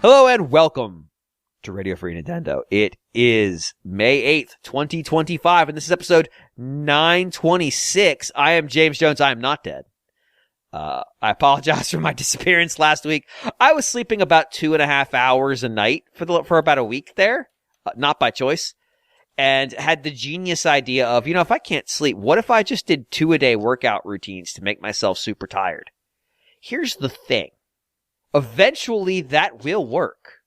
Hello and welcome to Radio Free Nintendo. It is May 8th, 2025, and this is episode 926. I am James Jones. I am not dead. I apologize for my disappearance last week. I was sleeping about 2.5 hours a night for about a week there, not by choice, and had the genius idea of, if I can't sleep, what if I just did 2-a-day workout routines to make myself super tired? Here's the thing. Eventually, that will work.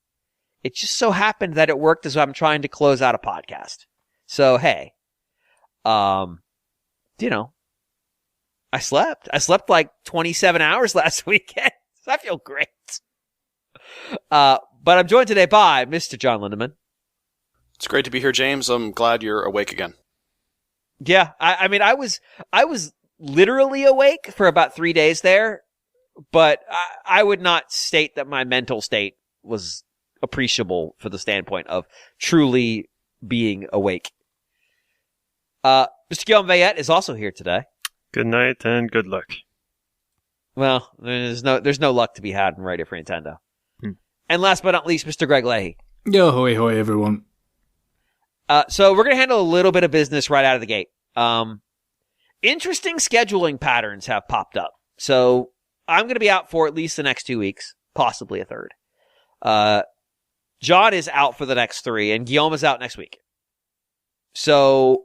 It just so happened that it worked as I'm trying to close out a podcast. So, hey, I slept. I slept like 27 hours last weekend. So I feel great. But I'm joined today by Mr. John Lindemann. It's great to be here, James. I'm glad you're awake again. Yeah, I was literally awake for about 3 days there. But I would not state that my mental state was appreciable for the standpoint of truly being awake. Mr. Guillaume Veillette is also here today. Good night and good luck. Well, there's no luck to be had in Radio Free Nintendo. And last but not least, Mr. Greg Leahy. Yo, hoy hoy, everyone. So we're going to handle a little bit of business right out of the gate. Interesting scheduling patterns have popped up. So I'm going to be out for at least the next 2 weeks, possibly a third. John is out for the next 3, and Guillaume is out next week. So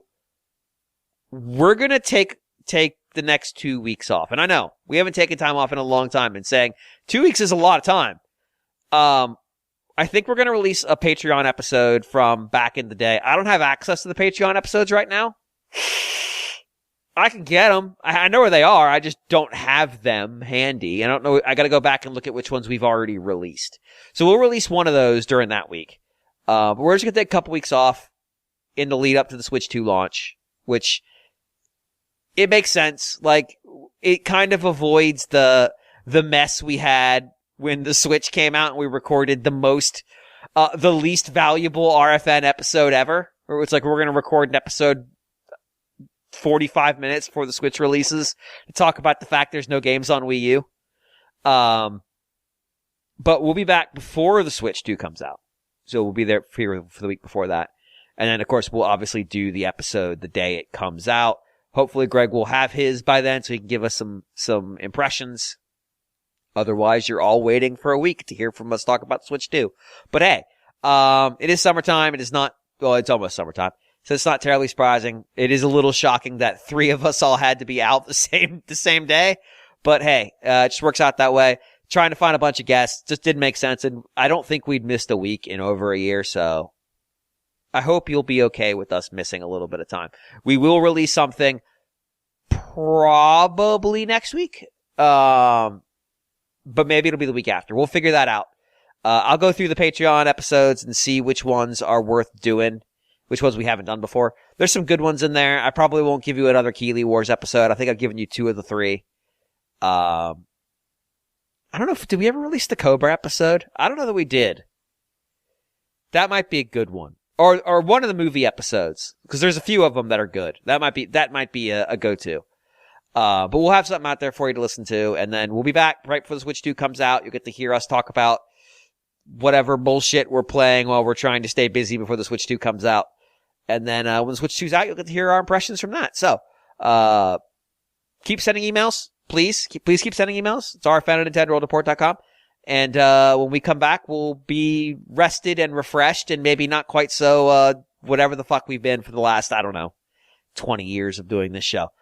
we're going to take the next 2 weeks off. And I know we haven't taken time off in a long time, and saying 2 weeks is a lot of time. I think we're going to release a Patreon episode from back in the day. I don't have access to the Patreon episodes right now. I can get them. I know where they are. I just don't have them handy. I don't know. I got to go back and look at which ones we've already released. So we'll release one of those during that week. But we're just going to take a couple weeks off in the lead up to the Switch 2 launch, which it makes sense. Like, it kind of avoids the mess we had when the Switch came out and we recorded the least valuable RFN episode ever. Where it's like, we're going to record an episode 45 minutes before the Switch releases to talk about the fact there's no games on Wii U. But we'll be back before the Switch 2 comes out. So we'll be there for the week before that. And then, of course, we'll obviously do the episode the day it comes out. Hopefully Greg will have his by then so he can give us some impressions. Otherwise, you're all waiting for a week to hear from us talk about Switch 2. But hey, it is summertime. It is not, well, it's almost summertime. So it's not terribly surprising. It is a little shocking that 3 of us all had to be out the same day. But hey, it just works out that way. Trying to find a bunch of guests just didn't make sense. And I don't think we'd missed a week in over a year. So I hope you'll be okay with us missing a little bit of time. We will release something probably next week. But maybe it'll be the week after. We'll figure that out. I'll go through the Patreon episodes and see which ones are worth doing. Which ones we haven't done before. There's some good ones in there. I probably won't give you another Keeley Wars episode. I think I've given you 2 of the 3. I don't know did we ever release the Cobra episode? I don't know that we did. That might be a good one. Or one of the movie episodes. Because there's a few of them that are good. That might be a go-to. But we'll have something out there for you to listen to. And then we'll be back right before the Switch 2 comes out. You'll get to hear us talk about whatever bullshit we're playing while we're trying to stay busy before the Switch 2 comes out. And then when the Switch 2's out, you'll get to hear our impressions from that. So, keep sending emails, please. Please keep sending emails. It's rfn@nintendoworldreport.com. And when we come back, we'll be rested and refreshed and maybe not quite so whatever the fuck we've been for the last, 20 years of doing this show.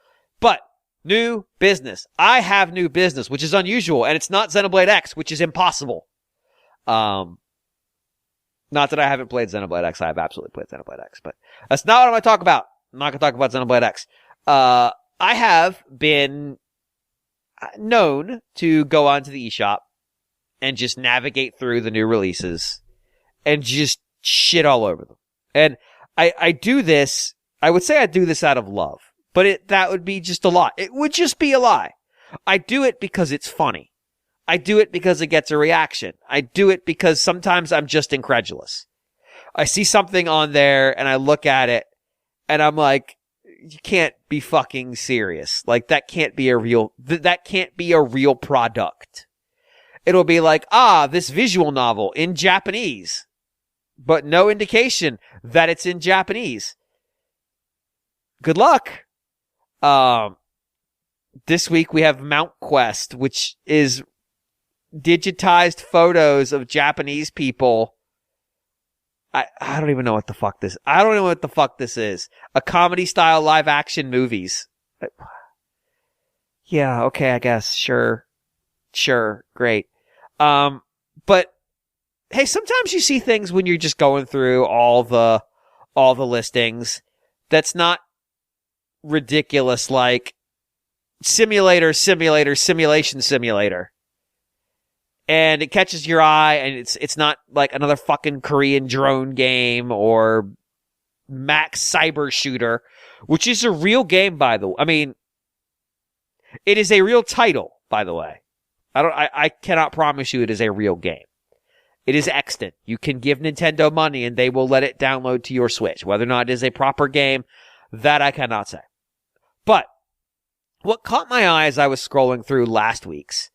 But, new business. I have new business, which is unusual. And it's not Xenoblade X, which is impossible. Not that I haven't played Xenoblade X. I have absolutely played Xenoblade X, but that's not what I'm going to talk about. I'm not going to talk about Xenoblade X. I have been known to go onto the eShop and just navigate through the new releases and just shit all over them. And I do this, I would say I do this out of love, but that would be just a lie. It would just be a lie. I do it because it's funny. I do it because it gets a reaction. I do it because sometimes I'm just incredulous. I see something on there and I look at it and I'm like, you can't be fucking serious. Like, that can't be a real product. it'll be like, this visual novel in Japanese, but no indication that it's in Japanese. Good luck. This week we have Mount Quest, which is digitized photos of Japanese people. I don't even know what the fuck this. I don't know what the fuck this is. A comedy style live action movies. Yeah, okay, I guess. Sure, great. But hey, sometimes you see things when you're just going through all the listings that's not ridiculous, like simulator, simulation. And it catches your eye, and it's not like another fucking Korean drone game or Max Cyber Shooter, which is a real game, by the way. I mean, it is a real title, by the way. I cannot promise you it is a real game. It is extant. You can give Nintendo money, and they will let it download to your Switch. Whether or not it is a proper game, that I cannot say. But what caught my eye as I was scrolling through last week's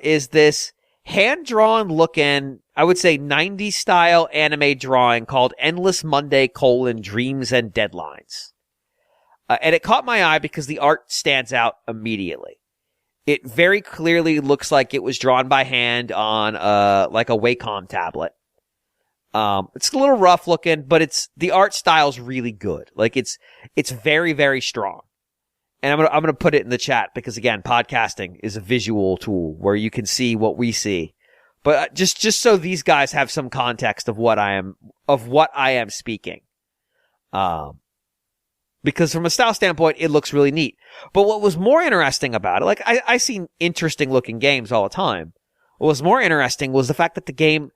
is this hand-drawn looking, I would say 90s style anime drawing called Endless Monday: Dreams and Deadlines. And it caught my eye because the art stands out immediately. It very clearly looks like it was drawn by hand on like a Wacom tablet. It's a little rough looking, but the art style's really good. Like it's very, very strong. And I'm gonna put it in the chat because again, podcasting is a visual tool where you can see what we see. But just so these guys have some context of what I am speaking. Because from a style standpoint, it looks really neat. But what was more interesting about it, like I see interesting looking games all the time. What was more interesting was the fact that the game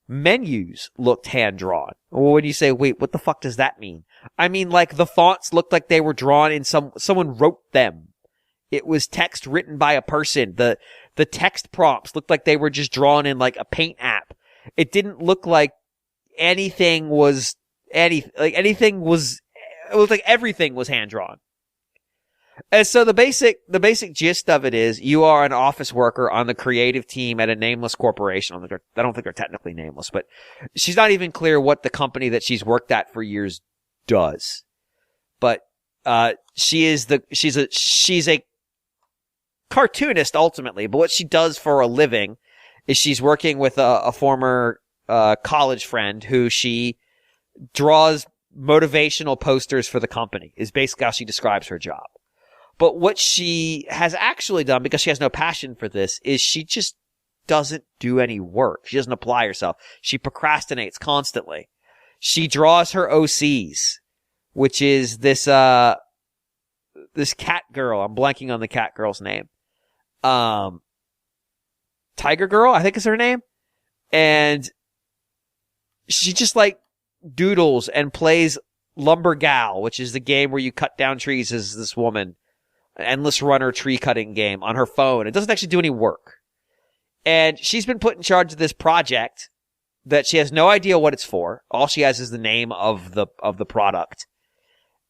menus looked hand-drawn. Well, when you say, wait, what the fuck does that mean? I mean, like, the fonts looked like they were drawn in someone wrote them. It was text written by a person. The text prompts looked like they were just drawn in, like, a paint app. It didn't look like anything was, it looked like everything was hand-drawn. And so the basic gist of it is you are an office worker on the creative team at a nameless corporation. I don't think they're technically nameless, but she's not even clear what the company that she's worked at for years does. But she's a cartoonist ultimately, but what she does for a living is she's working with a former college friend who she draws motivational posters for the company, is basically how she describes her job. But what she has actually done, because she has no passion for this, is she just doesn't do any work. She doesn't apply herself. She procrastinates constantly. She draws her OCs, which is this cat girl. I'm blanking on the cat girl's name. Tiger Girl, I think is her name. And she just like doodles and plays Lumbergal, which is the game where you cut down trees as this woman. An endless runner tree cutting game on her phone. It doesn't actually do any work. And she's been put in charge of this project that she has no idea what it's for. All she has is the name of the product.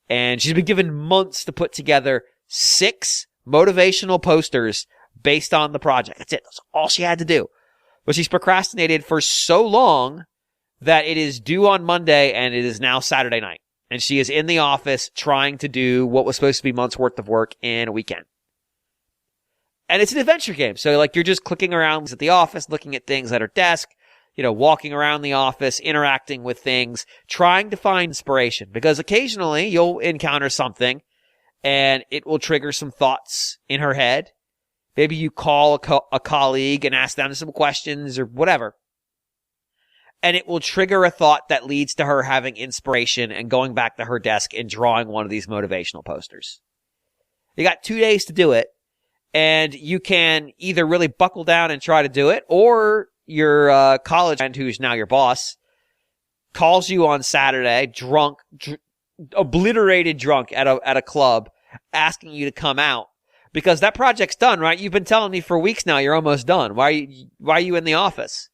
And she's been given months to put together 6 motivational posters based on the project. That's it. That's all she had to do. But she's procrastinated for so long that it is due on Monday and it is now Saturday night. And she is in the office trying to do what was supposed to be months worth of work in a weekend. And it's an adventure game. So like you're just clicking around at the office, looking at things at her desk, walking around the office, interacting with things, trying to find inspiration. Because occasionally you'll encounter something and it will trigger some thoughts in her head. Maybe you call a colleague and ask them some questions or whatever. And it will trigger a thought that leads to her having inspiration and going back to her desk and drawing one of these motivational posters. You got 2 days to do it, and you can either really buckle down and try to do it, or your college friend, who's now your boss, calls you on Saturday, obliterated drunk at a club, asking you to come out. Because that project's done, right? You've been telling me for weeks now you're almost done. Why are you in the office?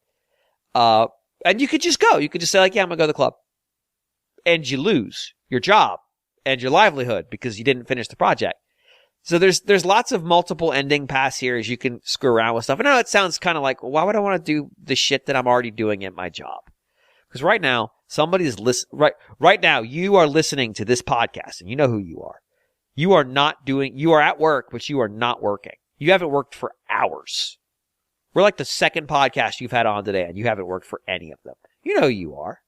And you could just go. You could just say, like, yeah, I'm going to go to the club. And you lose your job and your livelihood because you didn't finish the project. So there's lots of multiple ending paths here as you can screw around with stuff. I know it sounds kind of like, well, why would I want to do the shit that I'm already doing at my job? Because right now, right now, you are listening to this podcast, and you know who you are. You are at work, but you are not working. You haven't worked for hours. We're like the second podcast you've had on today, and you haven't worked for any of them. You know who you are.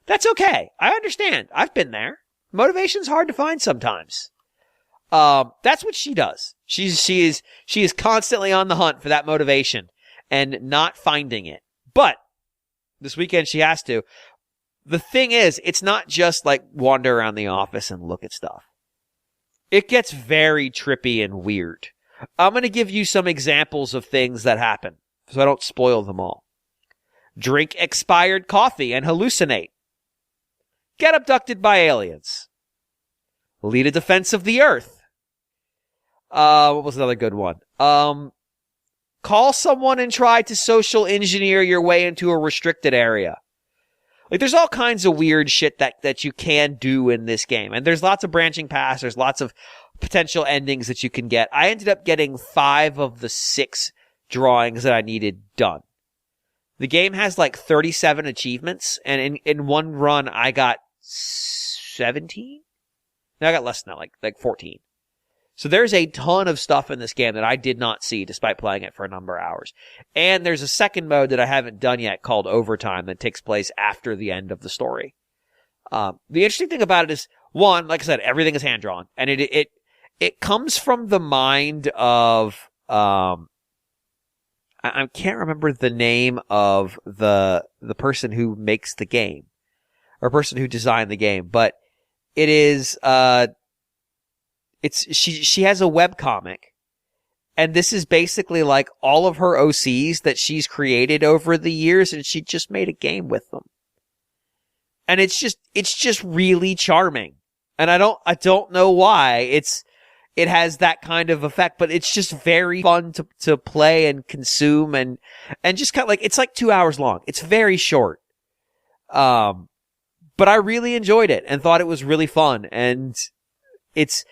That's okay. I understand. I've been there. Motivation's hard to find sometimes. That's what she does. She is constantly on the hunt for that motivation and not finding it. But this weekend she has to. The thing is, it's not just like wander around the office and look at stuff. It gets very trippy and weird. I'm going to give you some examples of things that happen so I don't spoil them all. Drink expired coffee and hallucinate. Get abducted by aliens. Lead a defense of the earth. What was another good one? Call someone and try to social engineer your way into a restricted area. Like, there's all kinds of weird shit that you can do in this game. And there's lots of branching paths. There's lots of potential endings that you can get. I ended up getting 5 of the 6 drawings that I needed done. The game has like 37 achievements. And in one run, I got 17? No, I got less than that, like 14. So there's a ton of stuff in this game that I did not see despite playing it for a number of hours. And there's a second mode that I haven't done yet called Overtime that takes place after the end of the story. The interesting thing about it is, one, like I said, everything is hand-drawn. And it comes from the mind of, I can't remember the name of the person who makes the game, or person who designed the game, but it is, she has a webcomic, and this is basically like all of her OCs that she's created over the years, and she just made a game with them. And it's just really charming. And I don't know why it has that kind of effect, but it's just very fun to play and consume and just kind of like, it's like 2 hours long. It's very short. But I really enjoyed it and thought it was really fun, and it's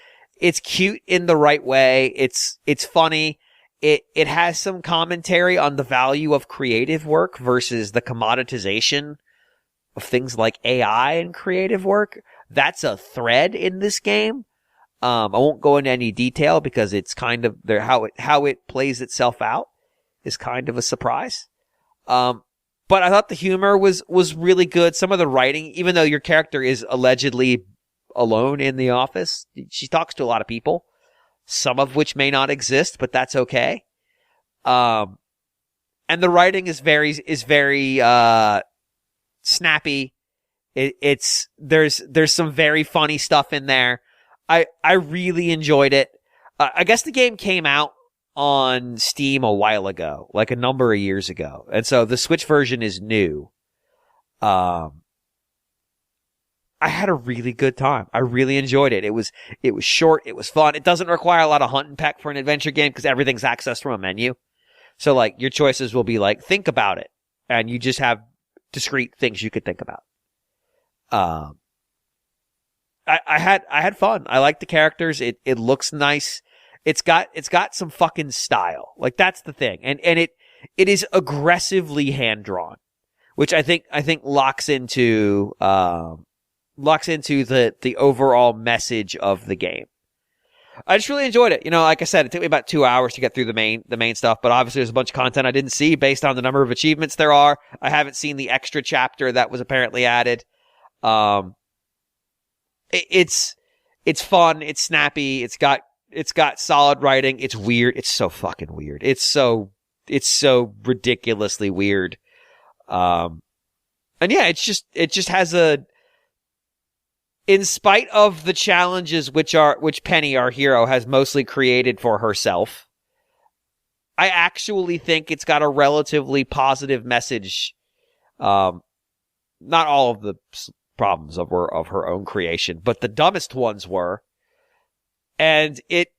cute in the right way. It's funny. It has some commentary on the value of creative work versus the commoditization of things like AI and creative work. That's a thread in this game. I won't go into any detail because it's kind of how it plays itself out is kind of a surprise. But I thought the humor was really good. Some of the writing, even though your character is allegedly alone in the office, she talks to a lot of people, some of which may not exist, but that's okay. And the writing is very snappy. There's some very funny stuff in there. I really enjoyed it. I guess the game came out on Steam a while ago, like a number of years ago, and so the Switch version is new. I had a really good time. I really enjoyed it. It was short. It was fun. It doesn't require a lot of hunt and peck for an adventure game because everything's accessed from a menu. So like your choices will be like, think about it. And you just have discrete things you could think about. I had fun. I like the characters. It looks nice. It's got some fucking style. Like that's the thing. And it is aggressively hand drawn, which I think locks into the overall message of the game. I just really enjoyed it. You know, like I said, it took me about 2 hours to get through the main stuff, but obviously there's a bunch of content I didn't see based on the number of achievements there are. I haven't seen the extra chapter that was apparently added. It's fun. It's snappy. It's got solid writing. It's weird. It's so fucking weird. It's so ridiculously weird. And yeah, it just has in spite of the challenges which Penny, our hero, has mostly created for herself, I actually think it's got a relatively positive message. Not all of the problems of her own creation, but the dumbest ones were. And it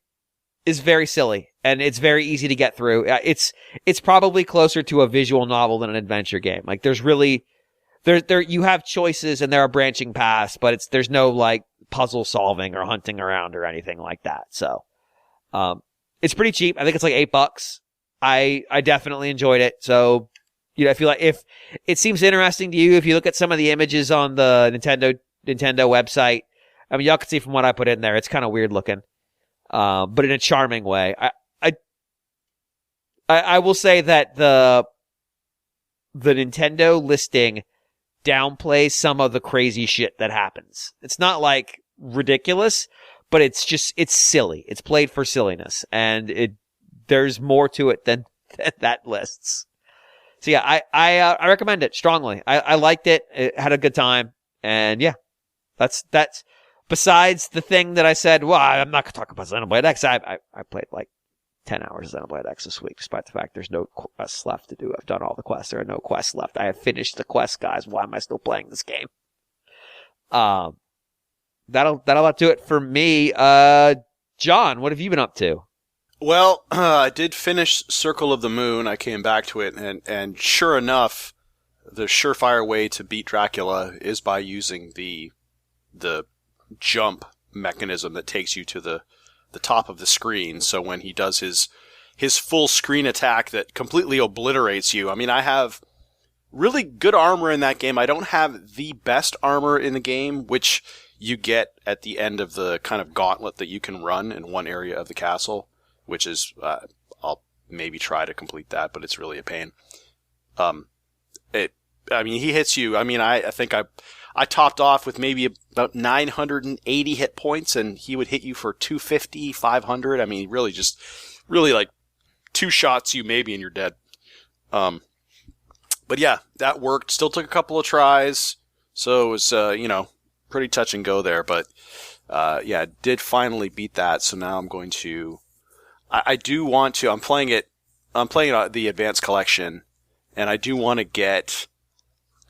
is very silly, and it's very easy to get through. It's probably closer to a visual novel than an adventure game. Like there's really there you have choices and there are branching paths, but there's no like puzzle solving or hunting around or anything like that. So It's pretty cheap. I think it's like $8. I definitely enjoyed it. So, I feel like if it seems interesting to you, if you look at some of the images on the Nintendo website, I mean, y'all can see from what I put in there, it's kind of weird looking, but in a charming way. I will say that the Nintendo listing downplays some of the crazy shit that happens. It's not like ridiculous, but it's silly. It's played for silliness, and there's more to it than that lists. So yeah, I recommend it strongly. I liked it. It had a good time, and yeah, that's besides the thing that I said. Well, I'm not gonna talk about Xenoblade X. I played like 10 hours of Xenoblade X this week, despite the fact there's no quests left to do. I've done all the quests. There are no quests left. I have finished the quest, guys. Why am I still playing this game? That'll do it for me. John, what have you been up to? Well, I did finish Circle of the Moon. I came back to it, and sure enough, the surefire way to beat Dracula is by using the jump mechanism that takes you to the top of the screen. So when he does his full screen attack that completely obliterates you. I mean, I have really good armor in that game. I don't have the best armor in the game, which you get at the end of the kind of gauntlet that you can run in one area of the castle, which is, I'll maybe try to complete that, but it's really a pain. He hits you. I mean, I think I topped off with maybe about 980 hit points, and he would hit you for 250, 500. I mean, really like two shots you maybe and you're dead. But yeah, that worked. Still took a couple of tries, so it was, pretty touch and go there. But yeah, did finally beat that. So now I'm going to. I do want to. I'm playing the Advanced Collection, and I do want to get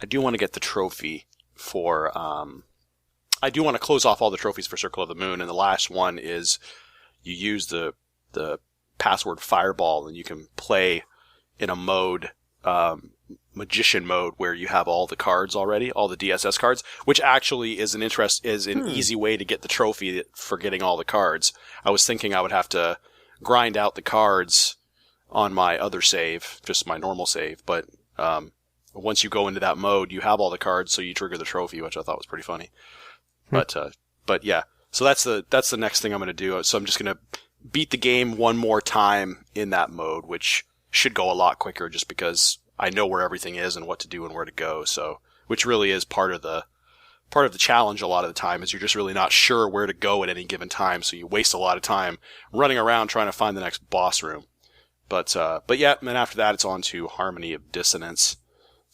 the trophy for. I do want to close off all the trophies for Circle of the Moon, and the last one is you use the password Fireball, and you can play in a mode, magician mode, where you have all the cards already, all the DSS cards, which actually is an easy way to get the trophy for getting all the cards. I was thinking I would have to grind out the cards on my other save, just my normal save, but once you go into that mode, you have all the cards, so you trigger the trophy, which I thought was pretty funny. But yeah, so that's the next thing I'm going to do. So I'm just going to beat the game one more time in that mode, which should go a lot quicker, just because I know where everything is and what to do and where to go. So, which really is part of the challenge a lot of the time, is you're just really not sure where to go at any given time, so you waste a lot of time running around trying to find the next boss room. But yeah, and then after that, it's on to Harmony of Dissonance.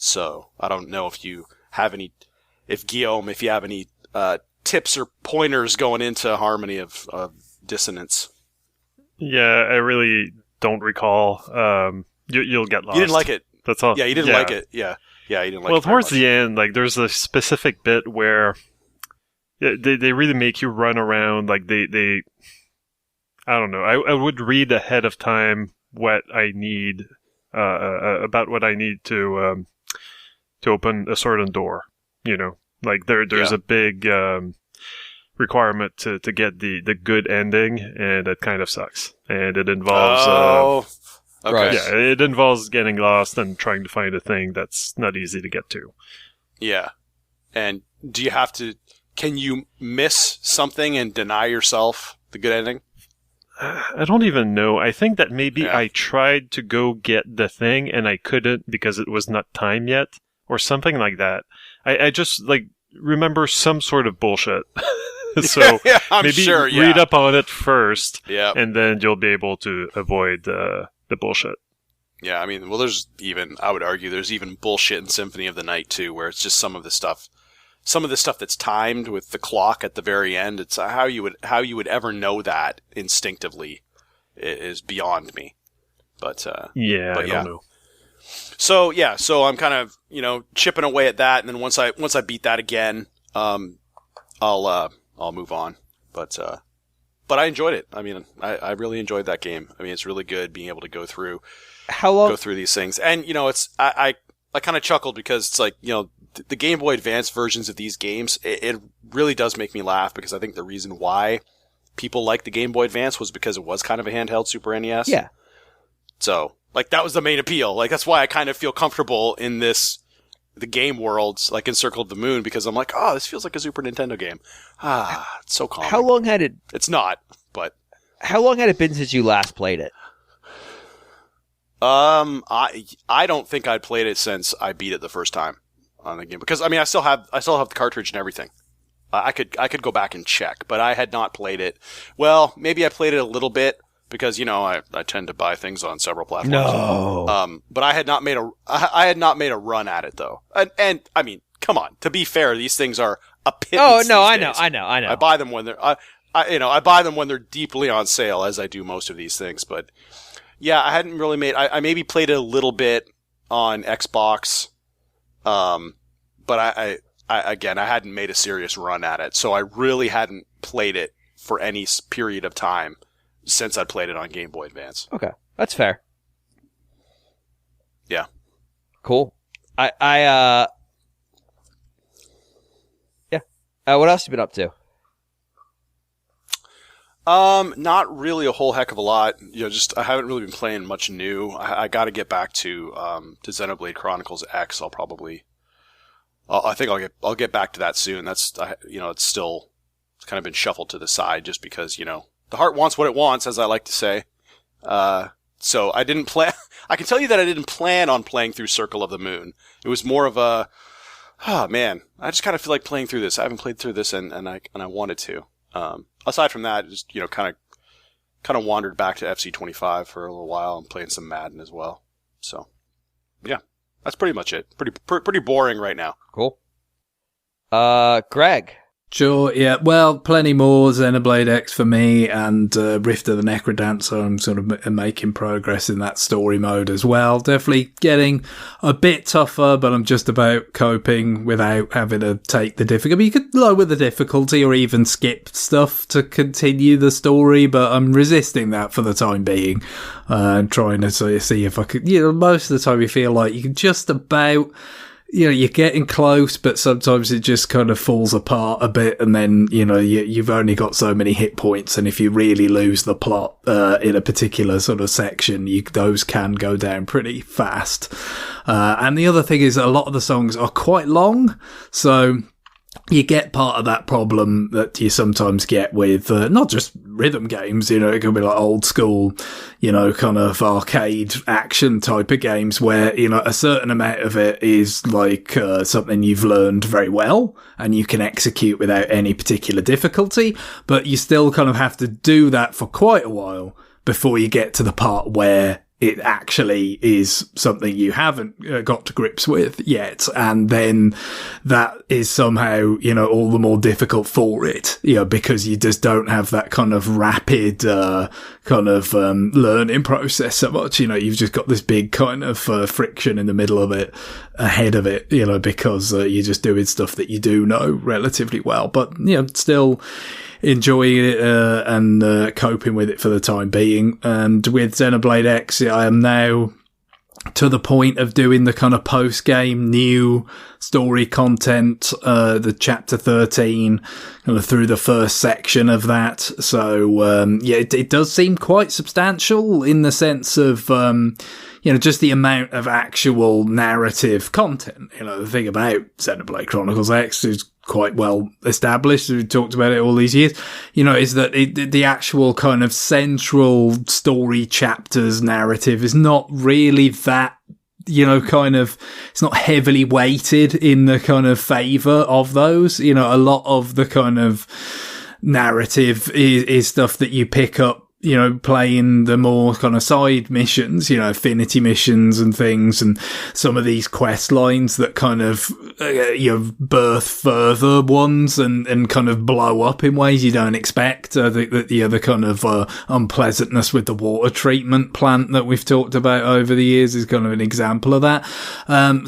So I don't know if you have any tips or pointers going into Harmony of Dissonance. Yeah, I really don't recall. You'll get lost. You didn't like it. That's all. Yeah, you didn't like it. Yeah, you didn't like it. Well, very towards much. the end, like there's a specific bit where they really make you run around. Like they I don't know. I would read ahead of time what I need about what I need to open a certain door. Like there's a big requirement to get the good ending, and it kind of sucks. And it involves okay. Right. Yeah, it involves getting lost and trying to find a thing that's not easy to get to. Yeah. And can you miss something and deny yourself the good ending? I don't even know. I think that maybe Yeah. I tried to go get the thing and I couldn't because it was not time yet, or something like that. I just remember some sort of bullshit. So yeah, I'm maybe sure, read up on it first, Yeah. and then you'll be able to avoid the bullshit. Yeah, I mean, well, I would argue there's even bullshit in Symphony of the Night too, where it's just some of the stuff that's timed with the clock at the very end. It's how you would ever know that instinctively is beyond me. But I don't know. So yeah, so I'm kind of chipping away at that, and then once I beat that again, I'll move on. But I enjoyed it. I mean, I really enjoyed that game. I mean, it's really good being able to go through these things. And, it's, I kind of chuckled because it's like, the Game Boy Advance versions of these games, it really does make me laugh, because I think the reason why people liked the Game Boy Advance was because it was kind of a handheld Super NES. Yeah. So, like, that was the main appeal. Like, that's why I kind of feel comfortable in the game worlds, like in Circle of the Moon, because I'm like, oh, this feels like a Super Nintendo game. It's so calming. How long had it... It's not, but... How long had it been since you last played it? I don't think I'd played it since I beat it the first time on the game, because I mean I still have the cartridge and everything. I could go back and check, but I had not played it. Well, maybe I played it a little bit because I tend to buy things on several platforms. No. But I had not made a run at it though. And I mean, come on. To be fair, these things are a pittance. Oh no, I days. know. I buy them when they're I buy them when they're deeply on sale, as I do most of these things. But yeah, I hadn't really made. I maybe played it a little bit on Xbox, but I hadn't made a serious run at it, so I really hadn't played it for any period of time since I played it on Game Boy Advance. Okay, that's fair. Yeah, cool. Yeah. What else have you been up to? Not really a whole heck of a lot. Just I haven't really been playing much new. I got to get back to Xenoblade Chronicles X. I think I'll get back to that soon. That's it's kind of been shuffled to the side just because the heart wants what it wants, as I like to say. So I didn't plan. I can tell you that I didn't plan on playing through Circle of the Moon. It was more of a, man, I just kind of feel like playing through this. I haven't played through this and I wanted to. Aside from that, just kind of wandered back to FC25 for a little while and playing some Madden as well. So, yeah, that's pretty much it. Pretty boring right now. Cool. Greg. Sure, yeah. Well, plenty more Xenoblade X for me, and Rift of the Necrodancer. I'm sort of making progress in that story mode as well. Definitely getting a bit tougher, but I'm just about coping without having to take the difficulty. You could lower the difficulty or even skip stuff to continue the story, but I'm resisting that for the time being. Trying to see if I could, most of the time you feel like you can just about... you're getting close, but sometimes it just kind of falls apart a bit, and then, you've only got so many hit points, and if you really lose the plot in a particular sort of section, those can go down pretty fast. And the other thing is a lot of the songs are quite long, so... you get part of that problem that you sometimes get with not just rhythm games, it could be like old school, kind of arcade action type of games where, a certain amount of it is like something you've learned very well and you can execute without any particular difficulty, but you still kind of have to do that for quite a while before you get to the part where it actually is something you haven't got to grips with yet. And then that is somehow, all the more difficult for it, because you just don't have that kind of rapid, learning process so much. You've just got this big kind of friction in the middle of it, ahead of it, because you're just doing stuff that you do know relatively well, but, still enjoying it and coping with it for the time being. And with Xenoblade X, I am now to the point of doing the kind of post-game new story content, the chapter 13, kind of through the first section of that. So, it does seem quite substantial in the sense of, just the amount of actual narrative content. The thing about Xenoblade Chronicles X is quite well established. We've talked about it all these years, is that the actual kind of central story chapters narrative is not really that, it's not heavily weighted in the kind of favor of those. A lot of the kind of narrative is stuff that you pick up, playing the more kind of side missions, affinity missions and things, and some of these quest lines that kind of, birth further ones and kind of blow up in ways you don't expect. The kind of, unpleasantness with the water treatment plant that we've talked about over the years is kind of an example of that.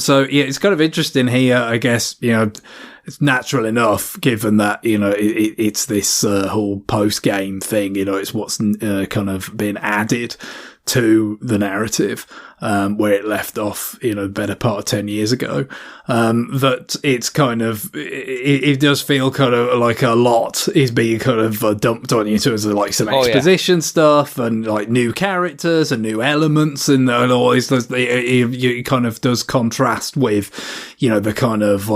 So yeah, it's kind of interesting here, I guess, it's natural enough, given that, it's this whole post-game thing, it's what's kind of been added to the narrative, where it left off, the better part of 10 years ago. That it's kind of, it does feel kind of like a lot is being kind of dumped on you in terms of like some exposition stuff and like new characters and new elements and all this. It kind of does contrast with, the kind of,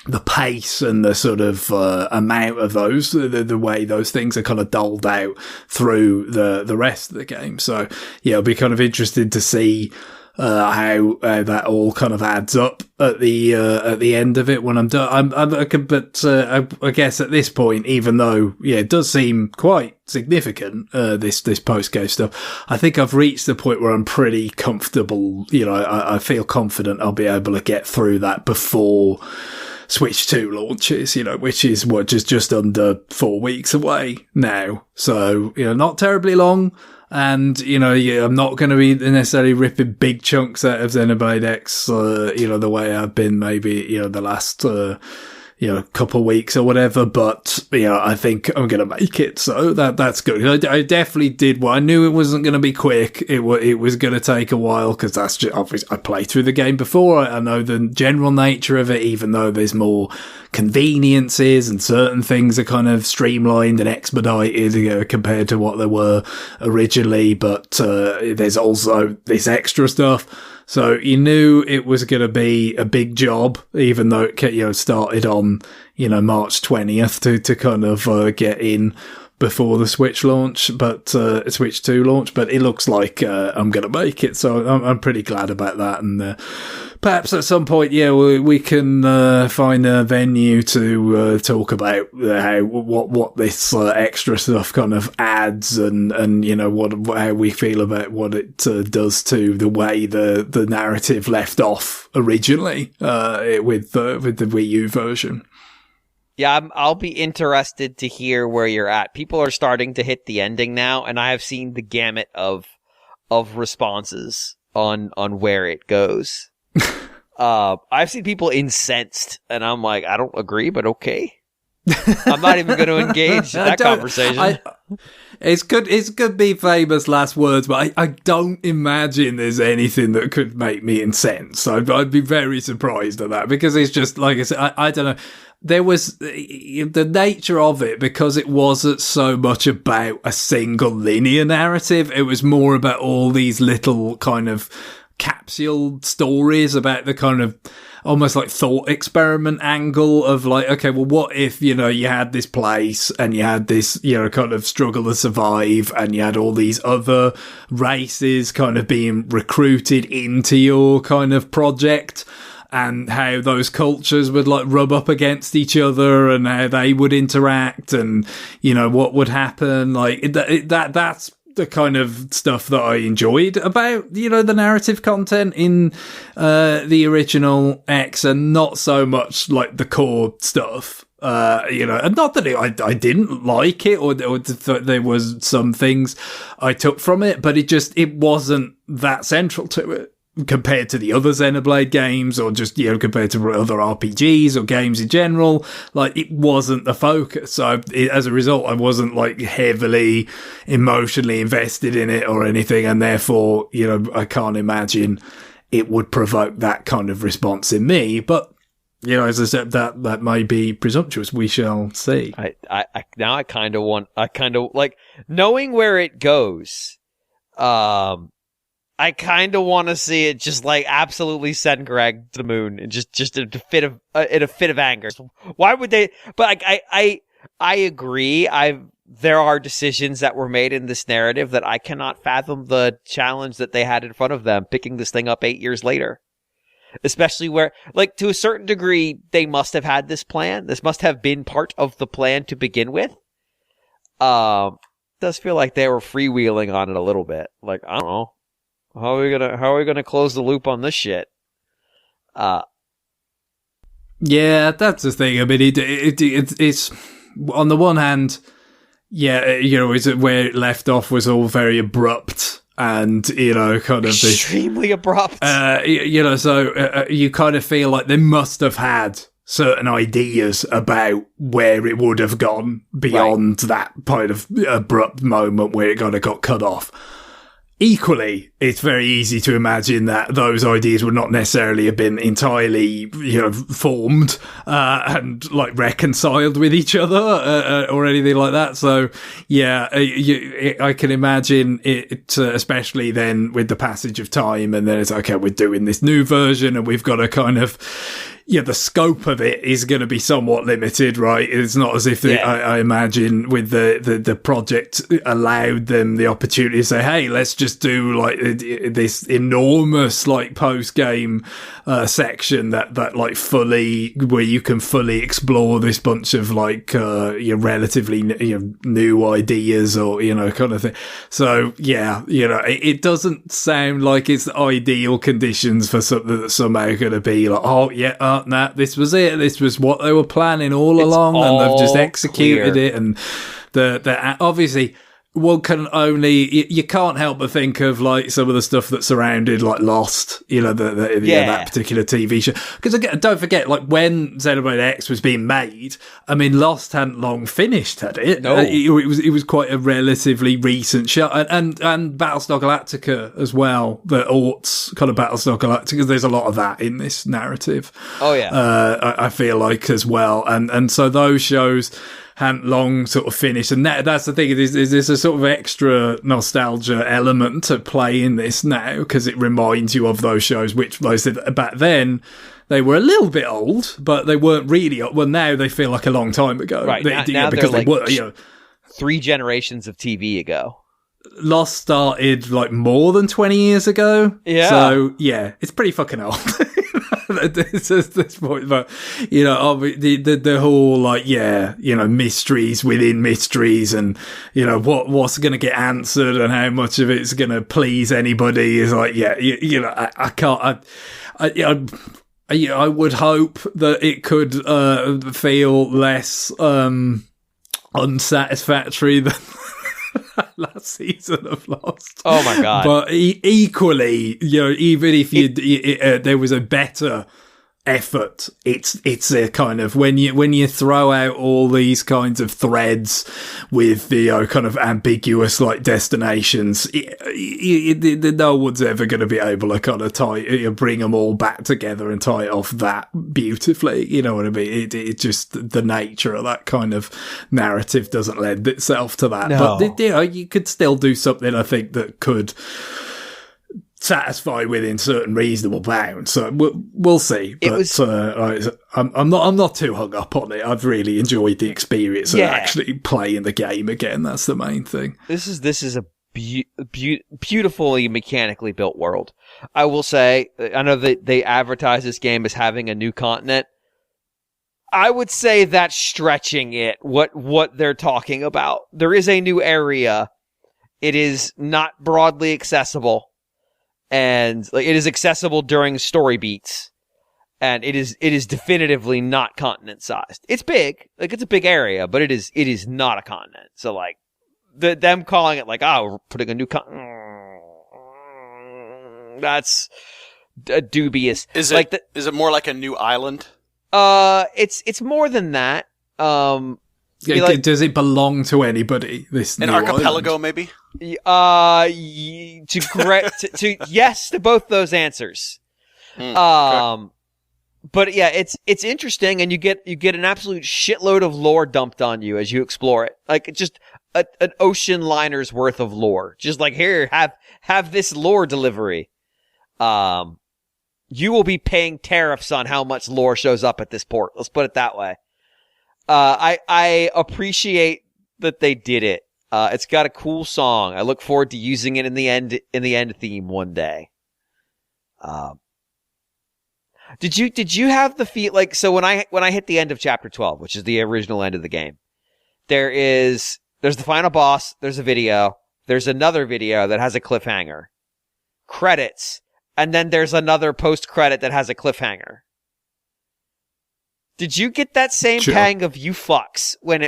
the pace and the sort of amount of those, the way those things are kind of doled out through the rest of the game. So yeah, I'll be kind of interested to see how that all kind of adds up at the end of it when I'm done. I guess at this point, even though it does seem quite significant, this post game stuff, I think I've reached the point where I'm pretty comfortable. I feel confident I'll be able to get through that before Switch 2 launches, which is just under 4 weeks away now. So, not terribly long. And, I'm not going to be necessarily ripping big chunks out of Xenoblade X, the way I've been maybe, the last, couple of weeks or whatever, but, I think I'm going to make it. So that's good. I definitely did I knew it wasn't going to be quick. It was going to take a while because that's just obviously I played through the game before. I know the general nature of it, even though there's more conveniences and certain things are kind of streamlined and expedited compared to what they were originally. But, there's also this extra stuff. So you knew it was going to be a big job, even though it started on, March 20th to kind of get in before the Switch launch, but Switch 2 launch. But it looks like I'm going to make it, so I'm pretty glad about that. And perhaps at some point, we can find a venue to talk about what this extra stuff kind of adds, and how we feel about what it does to the way the narrative left off originally with the Wii U version. Yeah, I'll be interested to hear where you're at. People are starting to hit the ending now, and I have seen the gamut of responses on where it goes. I've seen people incensed, and I'm like, I don't agree, but okay. I'm not even going to engage in that conversation. It's good to be famous last words, but I don't imagine there's anything that could make me incensed. So I'd be very surprised at that, because it's just, like I said, I don't know. There was the nature of it, because it wasn't so much about a single linear narrative. It was more about all these little kind of capsule stories about the kind of almost like thought experiment angle of like, okay, well, what if, you had this place and you had this, kind of struggle to survive, and you had all these other races kind of being recruited into your kind of project, and how those cultures would like rub up against each other and how they would interact, and, what would happen. Like that's the kind of stuff that I enjoyed about, the narrative content in the original X, and not so much like the core stuff. And not that I didn't like it, or there was some things I took from it, but it wasn't that central to it compared to the other Xenoblade games, or just, compared to other RPGs or games in general. Like, it wasn't the focus. So as a result, I wasn't like heavily emotionally invested in it or anything. And therefore, I can't imagine it would provoke that kind of response in me. But, as I said, that may be presumptuous. We shall see. Now I kind of like knowing where it goes. I kind of want to see it just like absolutely send Greg to the moon, and just in a fit of anger. Why would they? But I agree. There are decisions that were made in this narrative that I cannot fathom the challenge that they had in front of them, picking this thing up 8 years later. Especially where, like, to a certain degree, they must have had this plan. This must have been part of the plan to begin with. Does feel like they were freewheeling on it a little bit. Like, I don't know. How are we gonna close the loop on this shit? Yeah, that's the thing. I mean, it's on the one hand, where it left off was all very abrupt and, kind of extremely abrupt. So you kind of feel like they must have had certain ideas about where it would have gone beyond that kind of abrupt moment where it kind of got cut off. Equally, it's very easy to imagine that those ideas would not necessarily have been entirely, formed and like reconciled with each other or anything like that. So, yeah, I can imagine it, especially then with the passage of time, and then it's okay, we're doing this new version, and we've got to kind of. Yeah, the scope of it is going to be somewhat limited, right? It's not as if I imagine with the project allowed them the opportunity to say, hey, let's just do like this enormous like post game section that like fully where you can fully explore this bunch of like relatively new ideas or kind of thing. So yeah, it doesn't sound like it's the ideal conditions for something that's somehow going to be like, oh yeah. Nah, this was it. This was what they were planning all along, and they've just executed it. And the obviously, one can only you can't help but think of like some of the stuff that surrounded like Lost, that particular TV show. Because again, don't forget, like when Xenoblade X was being made, I mean, Lost hadn't long finished, had it? No, it was quite a relatively recent show, and Battlestar Galactica as well. The aughts kind of Battlestar Galactica, because there's a lot of that in this narrative. Oh yeah, I feel like as well, and so those shows hadn't long sort of finished, and that's the thing. There's a sort of extra nostalgia element to play in this now because it reminds you of those shows, which, like I said, back then they were a little bit old, but they weren't really. Well, now they feel like a long time ago, right? Now because they were 3 generations of TV ago. Lost started like more than 20 years ago. Yeah. So yeah, it's pretty fucking old. At this point, but the whole like mysteries within mysteries, and what's going to get answered and how much of it's going to please anybody is like I can't. I would hope that it could feel less unsatisfactory than last season of Lost. Oh my god! But equally, even if there was a better effort, it's a kind of when you throw out all these kinds of threads with the kind of ambiguous like destinations, no one's ever going to be able to kind of bring them all back together and tie it off that beautifully. You know what I mean? It just the nature of that kind of narrative doesn't lend itself to that. No. But you could still do something, I think, that could satisfy within certain reasonable bounds. So we'll see. But I'm not too hung up on it. I've really enjoyed the experience of actually playing the game again. That's the main thing. This is a beautifully mechanically built world. I will say, I know that they advertise this game as having a new continent. I would say that's stretching it, what they're talking about. There is a new area. It is not broadly accessible. And like it is accessible during story beats, and it is definitively not continent sized. It's big, like it's a big area, but it is not a continent. So like them calling it like, we're putting a new continent, that's dubious. Is it more like a new island? It's more than that. Does it belong to anybody? This an new archipelago, island? maybe? To yes to both those answers. Okay. But yeah, it's interesting, and you get an absolute shitload of lore dumped on you as you explore it. Like just an ocean liner's worth of lore. Just like, here, have this lore delivery. You will be paying tariffs on how much lore shows up at this port. Let's put it that way. I appreciate that they did it. It's got a cool song. I look forward to using it in the end theme one day. Did you have the feel like, so when I hit the end of chapter 12, which is the original end of the game, there's the final boss, there's a video, there's another video that has a cliffhanger, credits, and then there's another post credit that has a cliffhanger. Did you get that same pang of you fucks when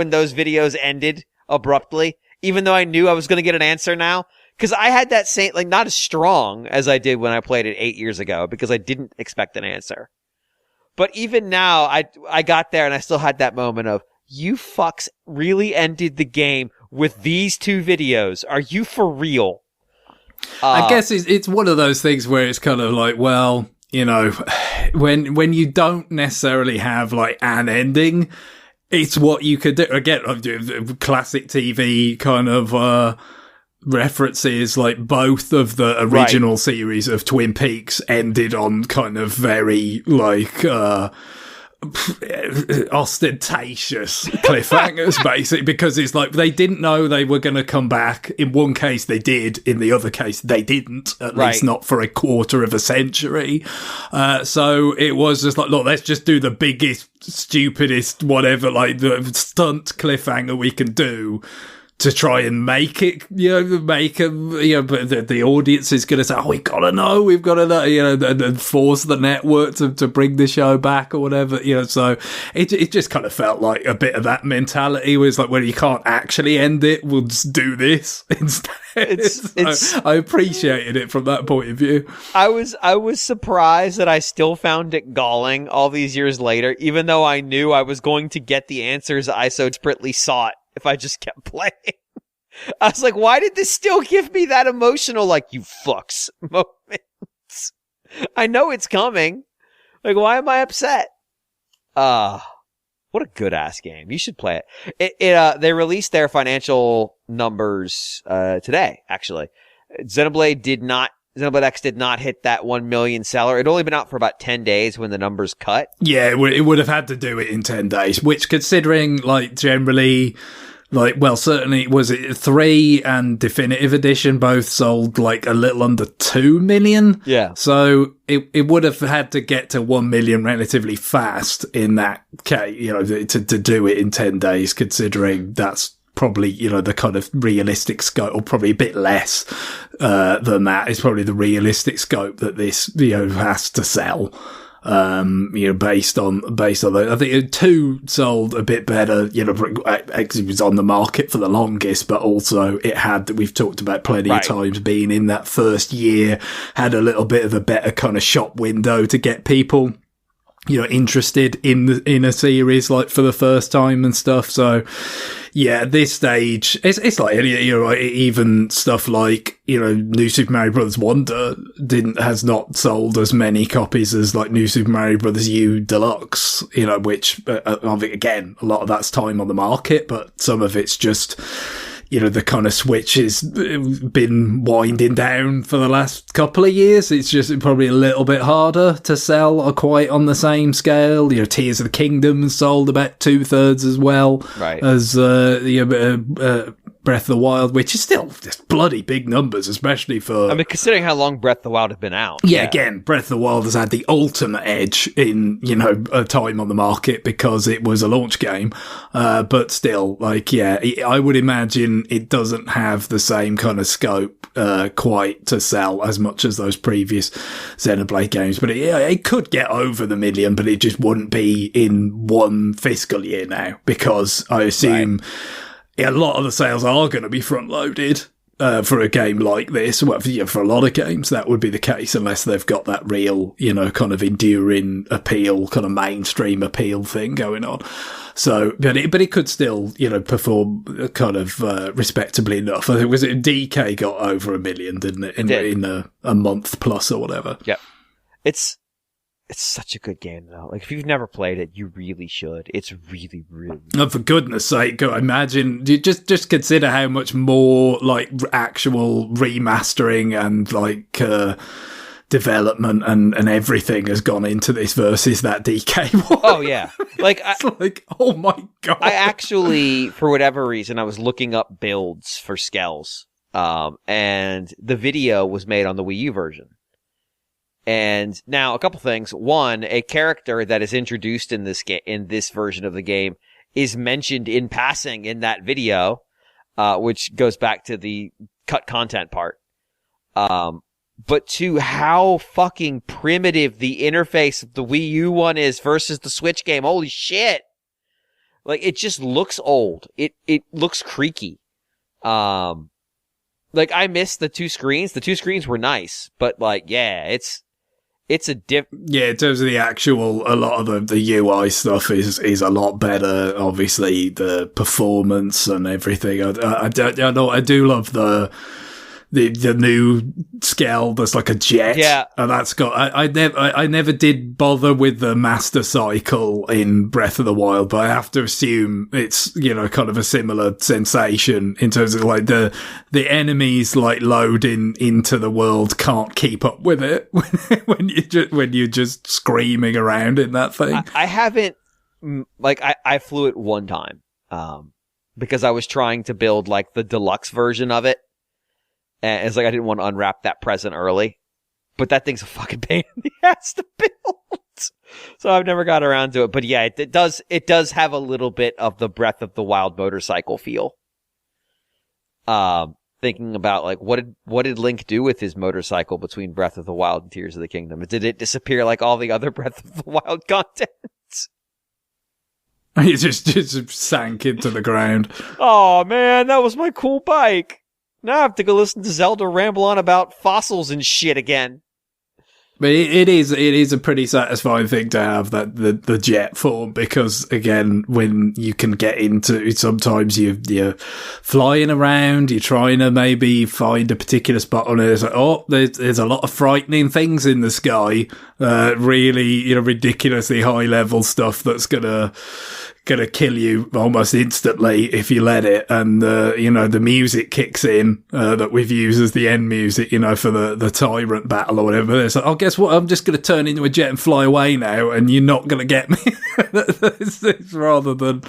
those videos ended abruptly, even though I knew I was going to get an answer now? Because I had that same, like, not as strong as I did when I played it 8 years ago, because I didn't expect an answer. But even now, I got there and I still had that moment of, you fucks really ended the game with these 2 videos. Are you for real? I guess it's one of those things where it's kind of like, well, you know, when you don't necessarily have like an ending, it's what you could do. Again, classic TV kind of references, like both of the original series of Twin Peaks ended on kind of very like ostentatious cliffhangers, basically, because it's like they didn't know they were going to come back. In one case they did, in the other case they didn't, at least not for a quarter of a century. So it was just like, look, let's just do the biggest, stupidest, whatever, like the stunt cliffhanger we can do to try and make it, but the audience is going to say, oh, we've got to know, and force the network to bring the show back or whatever, so it just kind of felt like a bit of that mentality was like, well, you can't actually end it, we'll just do this instead. So I appreciated it from that point of view. I was surprised that I still found it galling all these years later, even though I knew I was going to get the answers I so desperately sought if I just kept playing. I was like, why did this still give me that emotional, like, you fucks moments? I know it's coming. Like, why am I upset? What a good ass game. You should play it. They released their financial numbers today, actually. Xenoblade X did not hit that 1 million seller. It'd only been out for about 10 days when the numbers cut. Yeah, it would have had to do it in 10 days, which, considering, like, generally, like, well, certainly, was it 3 and Definitive Edition both sold, like, a little under 2 million? Yeah. So it would have had to get to 1 million relatively fast in that case, to do it in 10 days, considering that's probably, the kind of realistic scope, or probably a bit less than that, is probably the realistic scope that this, has to sell. Based on that. I think 2 sold a bit better, it was on the market for the longest, but also it had, we've talked about plenty of times, being in that first year, had a little bit of a better kind of shop window to get people, interested in a series, like, for the first time and stuff. So yeah, at this stage, it's like, even stuff like, New Super Mario Bros. Wonder has not sold as many copies as, like, New Super Mario Bros. U Deluxe, which, again, a lot of that's time on the market, but some of it's just, the kind of Switch has been winding down for the last couple of years. It's just probably a little bit harder to sell, or quite on the same scale. Tears of the Kingdom sold about 2/3 as well as Breath of the Wild, which is still just bloody big numbers, especially for... considering how long Breath of the Wild has been out. Yeah, again, Breath of the Wild has had the ultimate edge in, a time on the market because it was a launch game. But still, like, yeah, I would imagine it doesn't have the same kind of scope quite to sell as much as those previous Xenoblade games. But it could get over the million, but it just wouldn't be in one fiscal year now, because I assume... a lot of the sales are going to be front-loaded for a game like this. Well, for a lot of games, that would be the case, unless they've got that real, kind of enduring appeal, kind of mainstream appeal thing going on. So, but it could still, perform kind of respectably enough. I think, was it DK got over 1 million, didn't it? In a month plus or whatever. Yeah. It's such a good game, though. Like, if you've never played it, you really should. It's really, really... Oh, for goodness sake, go imagine... Just consider how much more, like, actual remastering and, like, development and everything has gone into this versus that DK one. Oh, yeah. Like, like, oh my God. I actually, for whatever reason, I was looking up builds for Skells, and the video was made on the Wii U version. And now, a couple things. One, a character that is introduced in this version of the game is mentioned in passing in that video, which goes back to the cut content part. But two, how fucking primitive the interface of the Wii U one is versus the Switch game. Holy shit! Like, it just looks old. It looks creaky. Like, I miss the 2 screens. The 2 screens were nice, but, like, yeah, it's a Yeah, in terms of the actual, a lot of the UI stuff is a lot better. Obviously, the performance and everything. I do love the new Skell that's like a jet. Yeah. And that's got, I never did bother with the Master Cycle in Breath of the Wild, but I have to assume it's, you know, kind of a similar sensation in terms of like the enemies like loading into the world can't keep up with it when you're just screaming around in that thing. I haven't, like, I flew it one time, because I was trying to build like the deluxe version of it. And it's like I didn't want to unwrap that present early. But that thing's a fucking pain in the ass to build. So I've never got around to it. But yeah, it does have a little bit of the Breath of the Wild motorcycle feel. Thinking about like what did Link do with his motorcycle between Breath of the Wild and Tears of the Kingdom? Did it disappear like all the other Breath of the Wild content? It just sank into the ground. Oh man, that was my cool bike. Now I have to go listen to Zelda ramble on about fossils and shit again. But it is a pretty satisfying thing to have that the jet form, because again, when you can get into, sometimes you're flying around, you're trying to maybe find a particular spot on it. It's like, oh, there's a lot of frightening things in the sky, really, you know, ridiculously high level stuff that's gonna kill you almost instantly if you let it. And, you know, the music kicks in, that we've used as the end music, you know, for the tyrant battle or whatever. It's like, oh, guess what? I'm just going to turn into a jet and fly away now, and you're not going to get me. it's rather than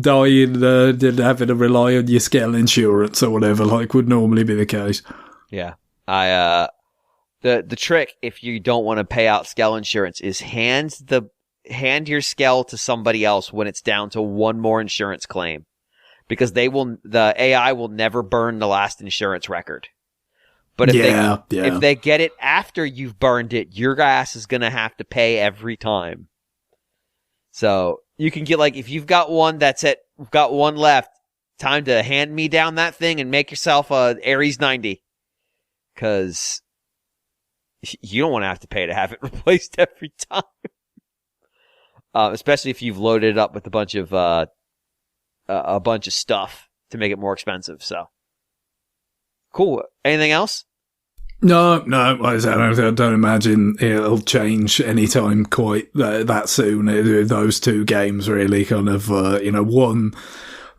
dying, and having to rely on your Skell insurance or whatever, like would normally be the case. Yeah. The trick, if you don't want to pay out Skell insurance, is hand your Skell to somebody else when it's down to one more insurance claim, because the AI will never burn the last insurance record. But if they get it after you've burned it, your ass is going to have to pay every time. So you can get, like, if you've got one got one left, time to hand me down that thing and make yourself a Ares 90. Cause you don't want to have to pay to have it replaced every time. Especially if you've loaded it up with a bunch of stuff to make it more expensive. So cool. Anything else? No. I don't imagine it'll change anytime quite that soon. Those two games really kind of, you know, one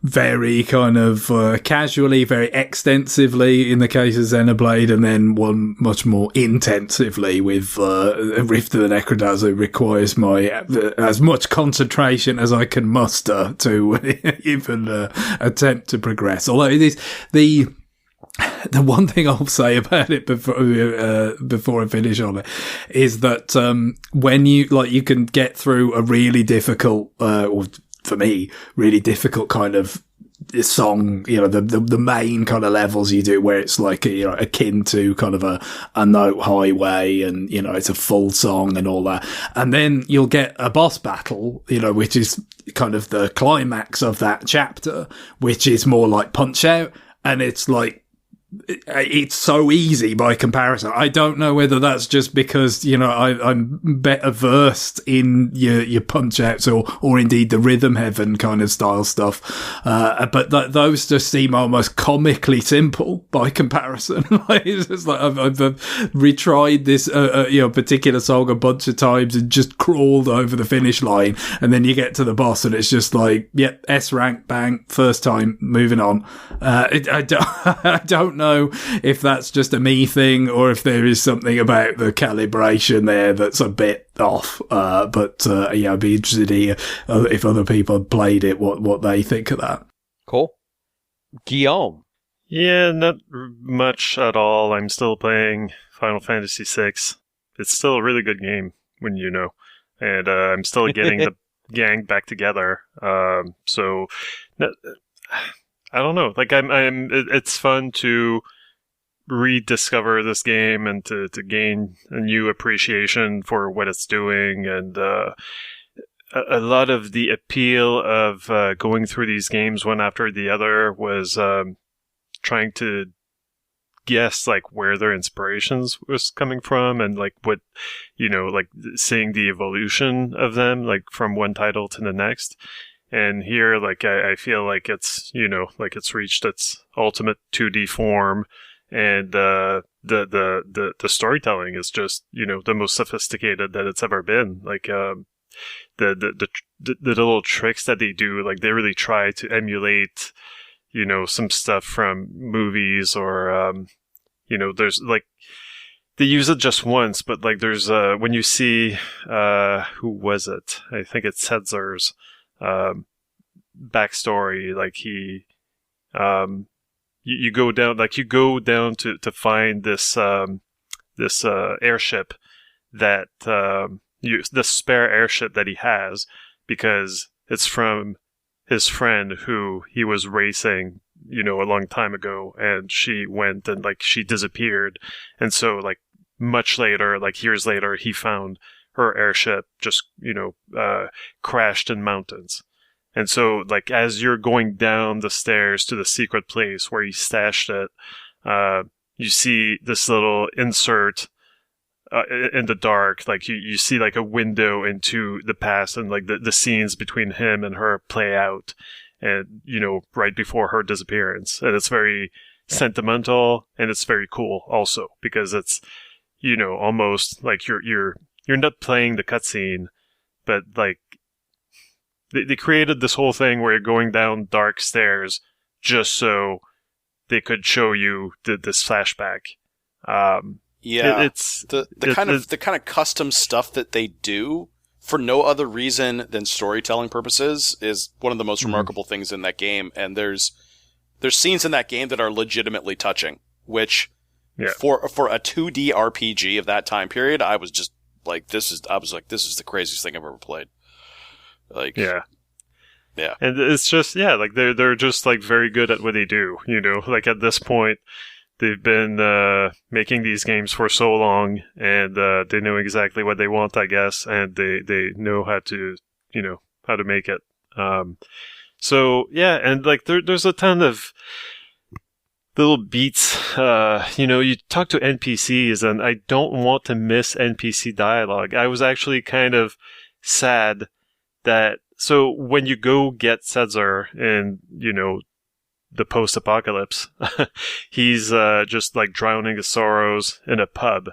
very kind of casually, very extensively in the case of Xenoblade, and then one much more intensively with Rift of the Necrodancer requires my as much concentration as I can muster to even attempt to progress. Although it is the one thing I'll say about it before I finish on it is that when you can get through a really difficult or for me, really difficult kind of song, you know, the main kind of levels you do where it's like, you know, akin to kind of a note highway, and, you know, it's a full song and all that. And then you'll get a boss battle, you know, which is kind of the climax of that chapter, which is more like Punch Out. And it's like, it's so easy by comparison. I don't know whether that's just because, you know, I'm better versed in your punch outs or indeed the Rhythm Heaven kind of style stuff. But those just seem almost comically simple by comparison. Like, it's just like I've retried this, you know, particular song a bunch of times and just crawled over the finish line. And then you get to the boss and it's just like, yep, S rank, bang, first time, moving on. I don't know if that's just a me thing or if there is something about the calibration there that's a bit off. But yeah, I'd be interested to hear if other people have played it, what they think of that. Cool. Guillaume. Yeah, not much at all. I'm still playing Final Fantasy VI. It's still a really good game, when you know. And I'm still getting the gang back together. So I don't know. Like it's fun to rediscover this game and to gain a new appreciation for what it's doing. And a lot of the appeal of going through these games one after the other was trying to guess like where their inspirations was coming from, and like what, you know, like seeing the evolution of them, like from one title to the next. And here, like, I feel like it's, you know, like it's reached its ultimate 2D form, and the storytelling is just, you know, the most sophisticated that it's ever been. Like the little tricks that they do, like they really try to emulate, you know, some stuff from movies, or you know, there's like they use it just once, but like there's when you see who was it? I think it's Setzer's backstory, like he you go down, like you go down to find this this airship that the spare airship that he has, because it's from his friend who he was racing, you know, a long time ago, and she went and like she disappeared, and so like much later, like years later, he found her airship just, you know, crashed in mountains. And so, like, as you're going down the stairs to the secret place where he stashed it, you see this little insert in the dark. Like, you see, like, a window into the past, and, like, the scenes between him and her play out, and, you know, right before her disappearance. And it's very sentimental, and it's very cool also, because it's, you know, almost like you're not playing the cutscene, but, like, they created this whole thing where you're going down dark stairs just so they could show you this flashback. It's the kind of custom stuff that they do for no other reason than storytelling purposes is one of the most remarkable things in that game. And there's scenes in that game that are legitimately touching, which for a 2D RPG of that time period, I was just like, this is the craziest thing I've ever played. Like, yeah. And it's just, like they're just like very good at what they do, you know, like at this point they've been making these games for so long, and they know exactly what they want, I guess, and they know how to, you know, how to make it. So yeah, and like there's a ton of little beats. You know, you talk to NPCs, and I don't want to miss NPC dialogue. I was actually kind of sad that, so when you go get Setzer in, you know, the post-apocalypse, he's just like drowning his sorrows in a pub.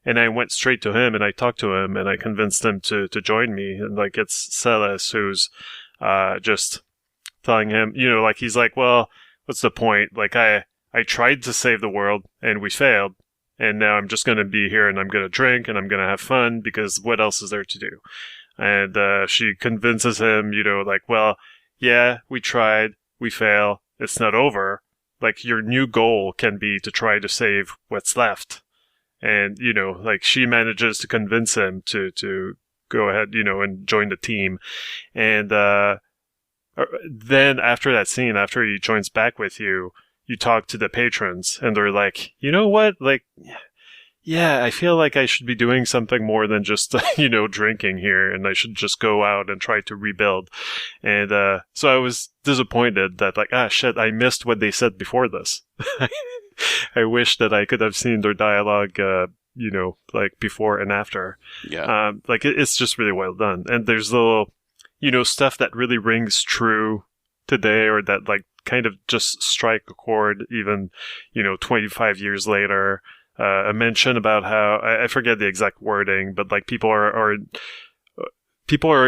And I went straight to him and I talked to him and I convinced him to join me. And like it's Celes who's just telling him, you know, like he's like, well, what's the point? Like I tried to save the world and we failed. And now I'm just going to be here and I'm going to drink and I'm going to have fun, because what else is there to do? And she convinces him, you know, like, well, yeah, we tried, we fail, it's not over. Like, your new goal can be to try to save what's left. And, you know, like, she manages to convince him to go ahead, you know, and join the team. And then after that scene, after he joins back with you, you talk to the patrons, and they're like, you know what, like, yeah, I feel like I should be doing something more than just, you know, drinking here, and I should just go out and try to rebuild. And so I was disappointed that, like, shit, I missed what they said before this. I wish that I could have seen their dialogue, you know, like, before and after. Yeah. Like, it's just really well done. And there's little, you know, stuff that really rings true today, or that, like, kind of just strike a chord even, you know, 25 years later. A mention about how, I forget the exact wording, but like people are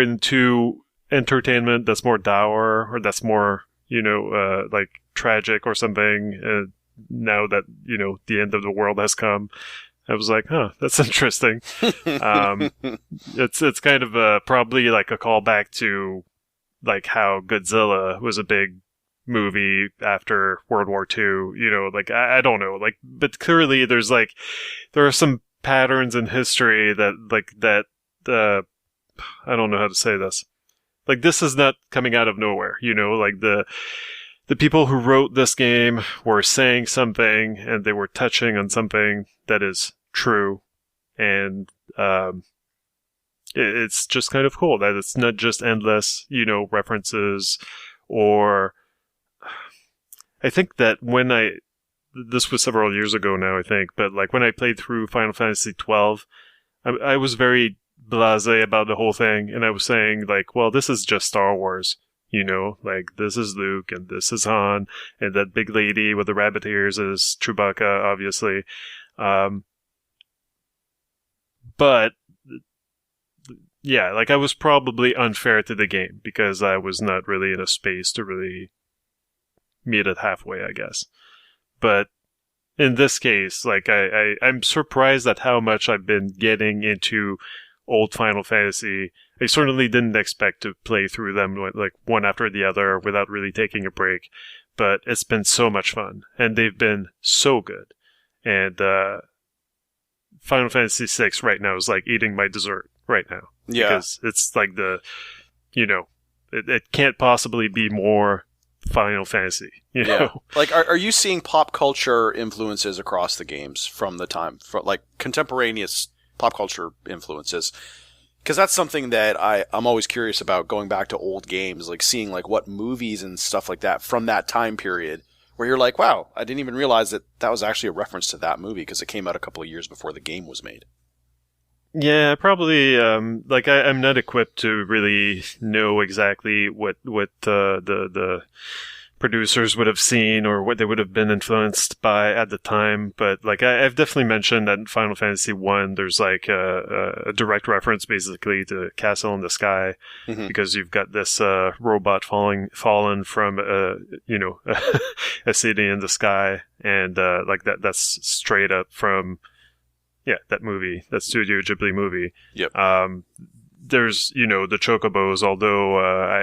into entertainment that's more dour, or that's more, you know, like tragic or something. Now that, you know, the end of the world has come, I was like, huh, that's interesting. It's kind of probably like a callback to like how Godzilla was a big movie after World War II, you know, like, I don't know, like, but clearly there are some patterns in history that I don't know how to say this. Like, this is not coming out of nowhere, you know, like the people who wrote this game were saying something, and they were touching on something that is true, and it's just kind of cool that it's not just endless, you know, references, or I think that this was several years ago now, I think, but like when I played through Final Fantasy XII, I was very blasé about the whole thing, and I was saying like, well, this is just Star Wars, You know, like, this is Luke, and this is Han, and that big lady with the rabbit ears is Chewbacca, obviously. But, yeah, like, I was probably unfair to the game, because I was not really in a space to really meet it halfway, I guess. But in this case, like, I'm surprised at how much I've been getting into old Final Fantasy. I certainly didn't expect to play through them like one after the other without really taking a break, but it's been so much fun, and they've been so good. And Final Fantasy VI right now is like eating my dessert right now. Yeah. Because it's like it can't possibly be more Final Fantasy. You know? Like, are you seeing pop culture influences across the games from the time, like contemporaneous pop culture influences? Because that's something that I'm always curious about, going back to old games, like seeing like what movies and stuff like that from that time period, where you're like, wow, I didn't even realize that was actually a reference to that movie because it came out a couple of years before the game was made. Yeah, probably. Like, I'm not equipped to really know exactly what the producers would have seen or what they would have been influenced by at the time. But like, I've definitely mentioned that in Final Fantasy 1, there's like a direct reference basically to Castle in the Sky, because you've got this robot fallen from a city in the sky, and like that's straight up from that movie, that Studio Ghibli movie. Yep. There's, the chocobos, although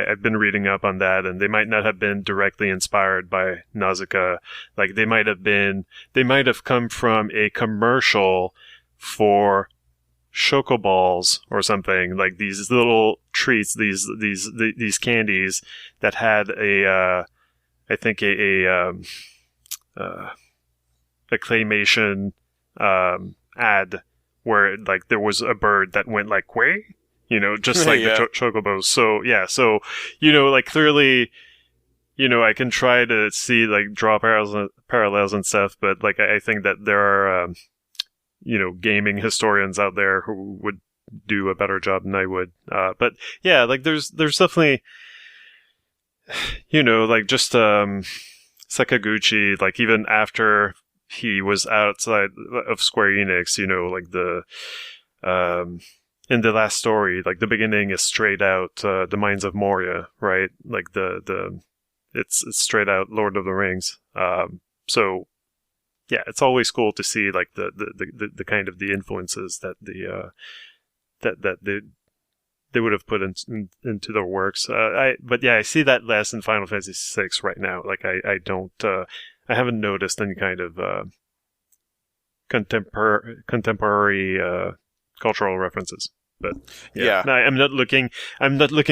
I've been reading up on that, and they might not have been directly inspired by Nausicaa. Like, they might have come from a commercial for chocoballs or something, like these little treats, these candies that had a claymation ad where like there was a bird that went like quay, just like the chocobos. So like, clearly, I can try to see, like, draw parallels and stuff, but like, I think that there are gaming historians out there who would do a better job than I would. But yeah, like, there's definitely, like, just Sakaguchi, like, even after he was outside of Square Enix, like in the last story, like, the beginning is straight out the Mines of Moria, right? Like, it's straight out Lord of the Rings. So yeah, it's always cool to see, like, the kind of the influences that they would have put into their works. But yeah, I see that less in Final Fantasy VI right now. Like, I haven't noticed any kind of contemporary cultural references. But yeah. No, I'm not looking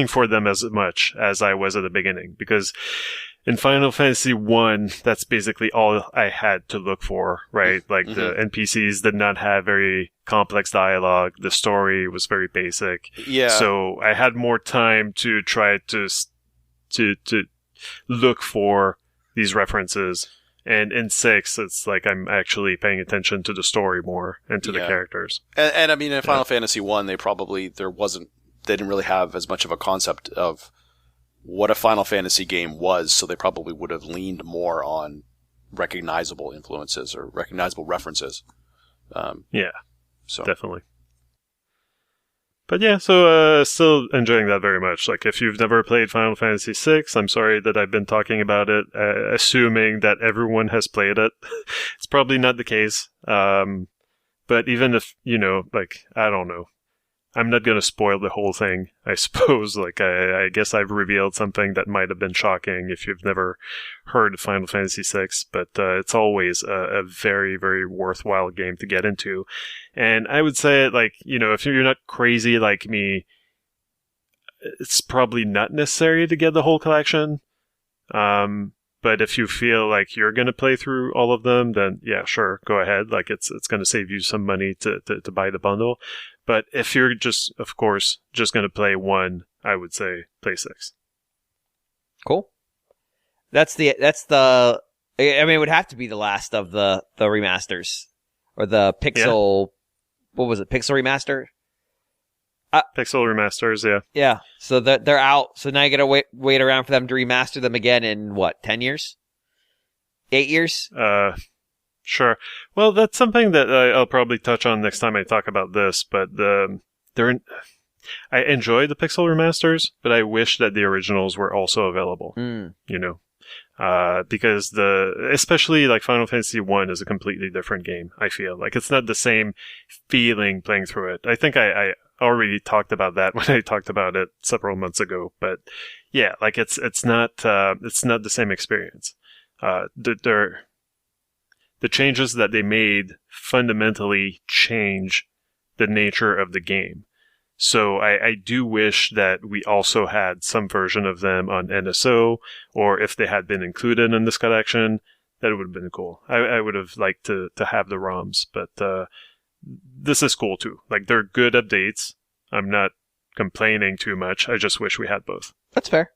for them as much as I was at the beginning, because in Final Fantasy 1, that's basically all I had to look for, right? Like, the NPCs did not have very complex dialogue. The story was very basic. Yeah. So I had more time to try to look for these references. And in 6, it's like I'm actually paying attention to the story more and to the characters. And I mean, in Final Fantasy 1, they didn't really have as much of a concept of what a Final Fantasy game was, so they probably would have leaned more on recognizable influences or recognizable references. So definitely. But yeah, so still enjoying that very much. Like, if you've never played Final Fantasy VI, I'm sorry that I've been talking about it, assuming that everyone has played it. It's probably not the case. But even if, like, I don't know. I'm not going to spoil the whole thing, I suppose. Like, I guess I've revealed something that might have been shocking if you've never heard of Final Fantasy VI, but it's always a very, very worthwhile game to get into. And I would say, like, if you're not crazy like me, it's probably not necessary to get the whole collection. But if you feel like you're going to play through all of them, then yeah, sure, go ahead. Like, it's going to save you some money to buy the bundle. But if you're just, of course, just going to play one, I would say play 6. Cool. That's the. I mean, it would have to be the last of the remasters, or the Pixel. Yeah. What was it? Pixel remaster. Pixel remasters, yeah. Yeah, so they're out. So now you got to wait around for them to remaster them again in, what, 10 years? 8 years? Sure. Well, that's something that I'll probably touch on next time I talk about this, but I enjoy the Pixel remasters, but I wish that the originals were also available, you know. Because especially like Final Fantasy 1 is a completely different game, I feel. Like it's not the same feeling playing through it. I think I already talked about that when I talked about it several months ago, but yeah, like it's not the same experience. The changes that they made fundamentally change the nature of the game. So I do wish that we also had some version of them on NSO, or if they had been included in this collection, that would have been cool. I would have liked to have the ROMs, but this is cool too. Like, they're good updates. I'm not complaining too much. I just wish we had both. That's fair.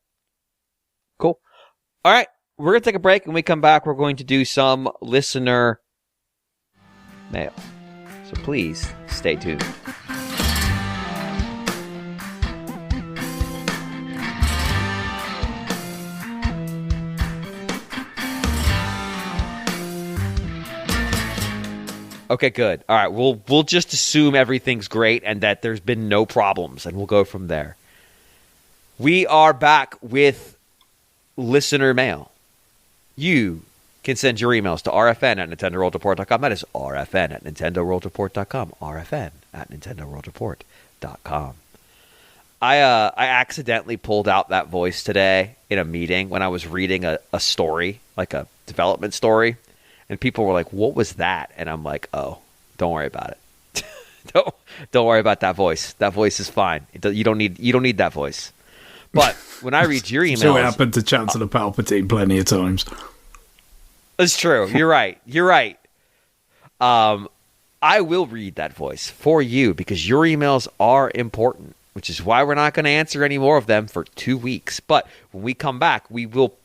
Cool. All right, we're going to take a break. When we come back, we're going to do some listener mail. So please stay tuned. Okay, good. All right, we'll just assume everything's great and that there's been no problems, and we'll go from there. We are back with listener mail. You can send your emails to rfn@nintendoworldreport.com. That is rfn@nintendoworldreport.com. rfn@nintendoworldreport.com. I accidentally pulled out that voice today in a meeting when I was reading a story, like a development story. And people were like, "What was that?" And I'm like, "Oh, don't worry about it. don't worry about that voice. That voice is fine. You don't need that voice." But when I read your emails, so it happened to Chancellor Palpatine plenty of times. It's true. You're right. I will read that voice for you because your emails are important, which is why we're not going to answer any more of them for 2 weeks. But when we come back, we will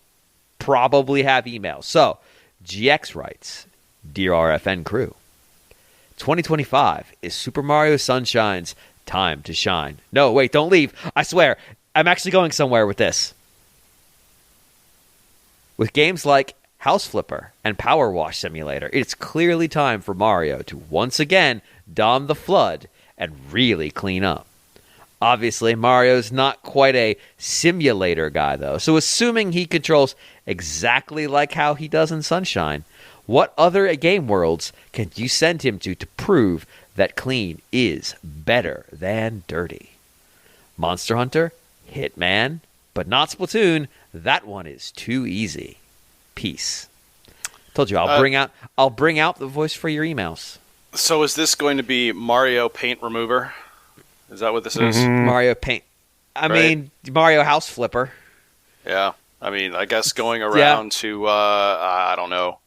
probably have emails. So. GX writes, "Dear RFN crew, 2025 is Super Mario Sunshine's time to shine." No, wait, don't leave. I swear, I'm actually going somewhere with this. With games like House Flipper and Power Wash Simulator, it's clearly time for Mario to once again dom the flood and really clean up. Obviously, Mario's not quite a simulator guy, though, so assuming he controls exactly like how he does in Sunshine, what other game worlds can you send him to prove that clean is better than dirty? Monster Hunter? Hitman? But not Splatoon. That one is too easy. Peace. Told you, I'll bring out the voice for your emails. So is this going to be Mario Paint Remover? Is that what this is? Mario Paint. I mean, Mario House Flipper. Yeah. I mean, I guess going around to, I don't know.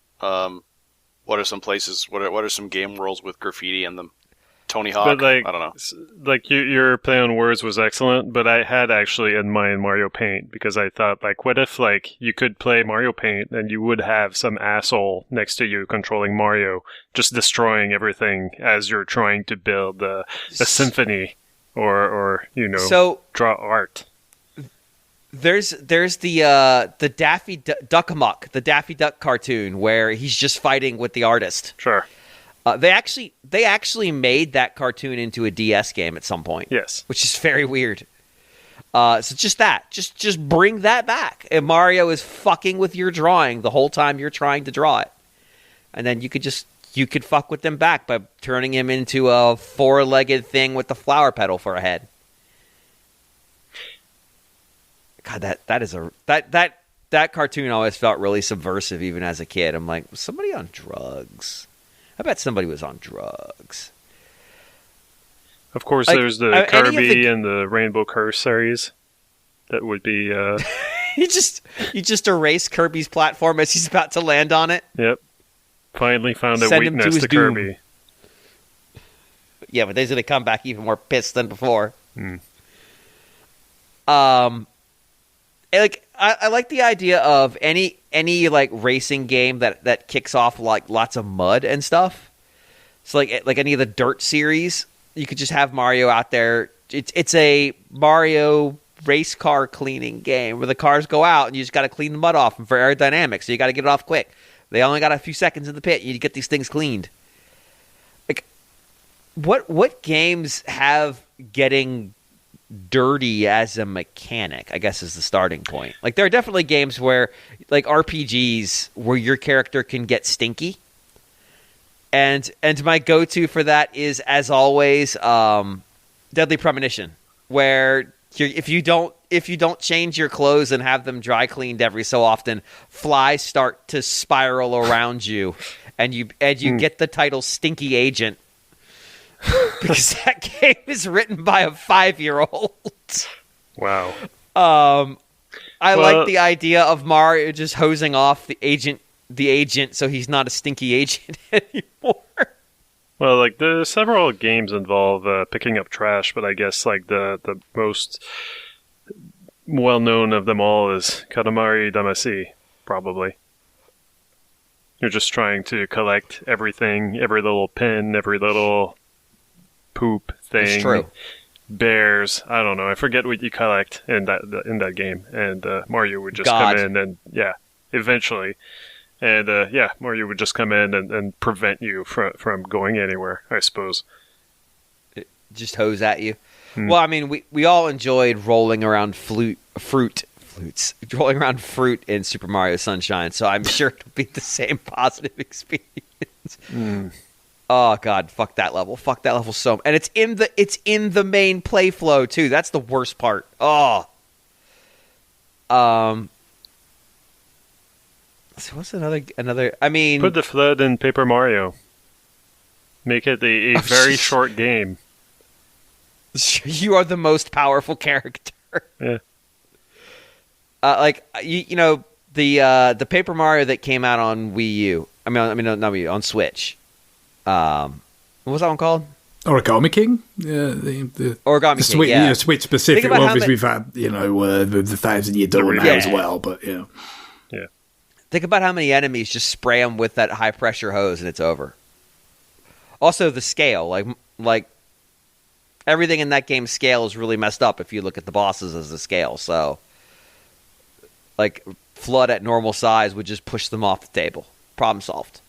What are some places, what are some game worlds with graffiti in them? Tony Hawk? But like, I don't know. Like, your play on words was excellent, but I had actually in mind Mario Paint, because I thought, like, what if, like, you could play Mario Paint and you would have some asshole next to you controlling Mario, just destroying everything as you're trying to build a symphony or you know, so, draw art. There's the Daffy Duck Amuck, the Daffy Duck cartoon where he's just fighting with the artist. Sure. They actually made that cartoon into a DS game at some point. Yes. Which is very weird. So just bring that back. And Mario is fucking with your drawing the whole time you're trying to draw it. And then you could fuck with them back by turning him into a four-legged thing with the flower petal for a head. God, that cartoon always felt really subversive even as a kid. I'm like, was somebody on drugs? I bet somebody was on drugs. Of course, like, there's the Kirby and the Rainbow Curse series. That would be... You just erase Kirby's platform as he's about to land on it? Yep. Finally found a weakness to Kirby. Yeah, but he's going to come back even more pissed than before. Like, I like the idea of any like racing game that kicks off like lots of mud and stuff. So like any of the Dirt series, you could just have Mario out there it's a Mario race car cleaning game where the cars go out and you just got to clean the mud off for aerodynamics. So you got to get it off quick. They only got a few seconds in the pit. You get these things cleaned. Like, what games have getting dirty as a mechanic, I guess, is the starting point. Like, there are definitely games where, like RPGs, where your character can get stinky. And my go-to for that is, as always, Deadly Premonition, where if you don't change your clothes and have them dry cleaned every so often, flies start to spiral around you, and you get the title Stinky Agent. Because that game is written by a 5-year-old. Wow. I like the idea of Mario just hosing off the agent, so he's not a stinky agent anymore. Well, like, the several games involve picking up trash, but I guess like the most well known of them all is Katamari Damacy, probably. You're just trying to collect everything, every little pin, every little poop thing. It's true. Bears, I don't know. I forget what you collect in that game. And Mario would just come in and eventually. And Mario would just come in and prevent you from going anywhere, I suppose. Just hose at you. Well, I mean, we all enjoyed rolling around rolling around fruit in Super Mario Sunshine, so I'm sure it'll be the same positive experience. Oh God, fuck that level so. And it's in the main play flow too. That's the worst part. Oh. So what's another? I mean, put the flood in Paper Mario. Make it a very short game. You are the most powerful character. Yeah. Like you know the Paper Mario that came out on Wii U. I mean not Wii U, on Switch. What was that one called? Origami King? Yeah, the Origami King, Switch, yeah. Switch specific. Well, obviously, we've had, the 1,000-year door now as well, but, Yeah. Think about how many enemies just spray them with that high-pressure hose and it's over. Also, the scale. Like everything in that game's scale is really messed up if you look at the bosses as the scale, so... Like, Flood at normal size would just push them off the table. Problem solved.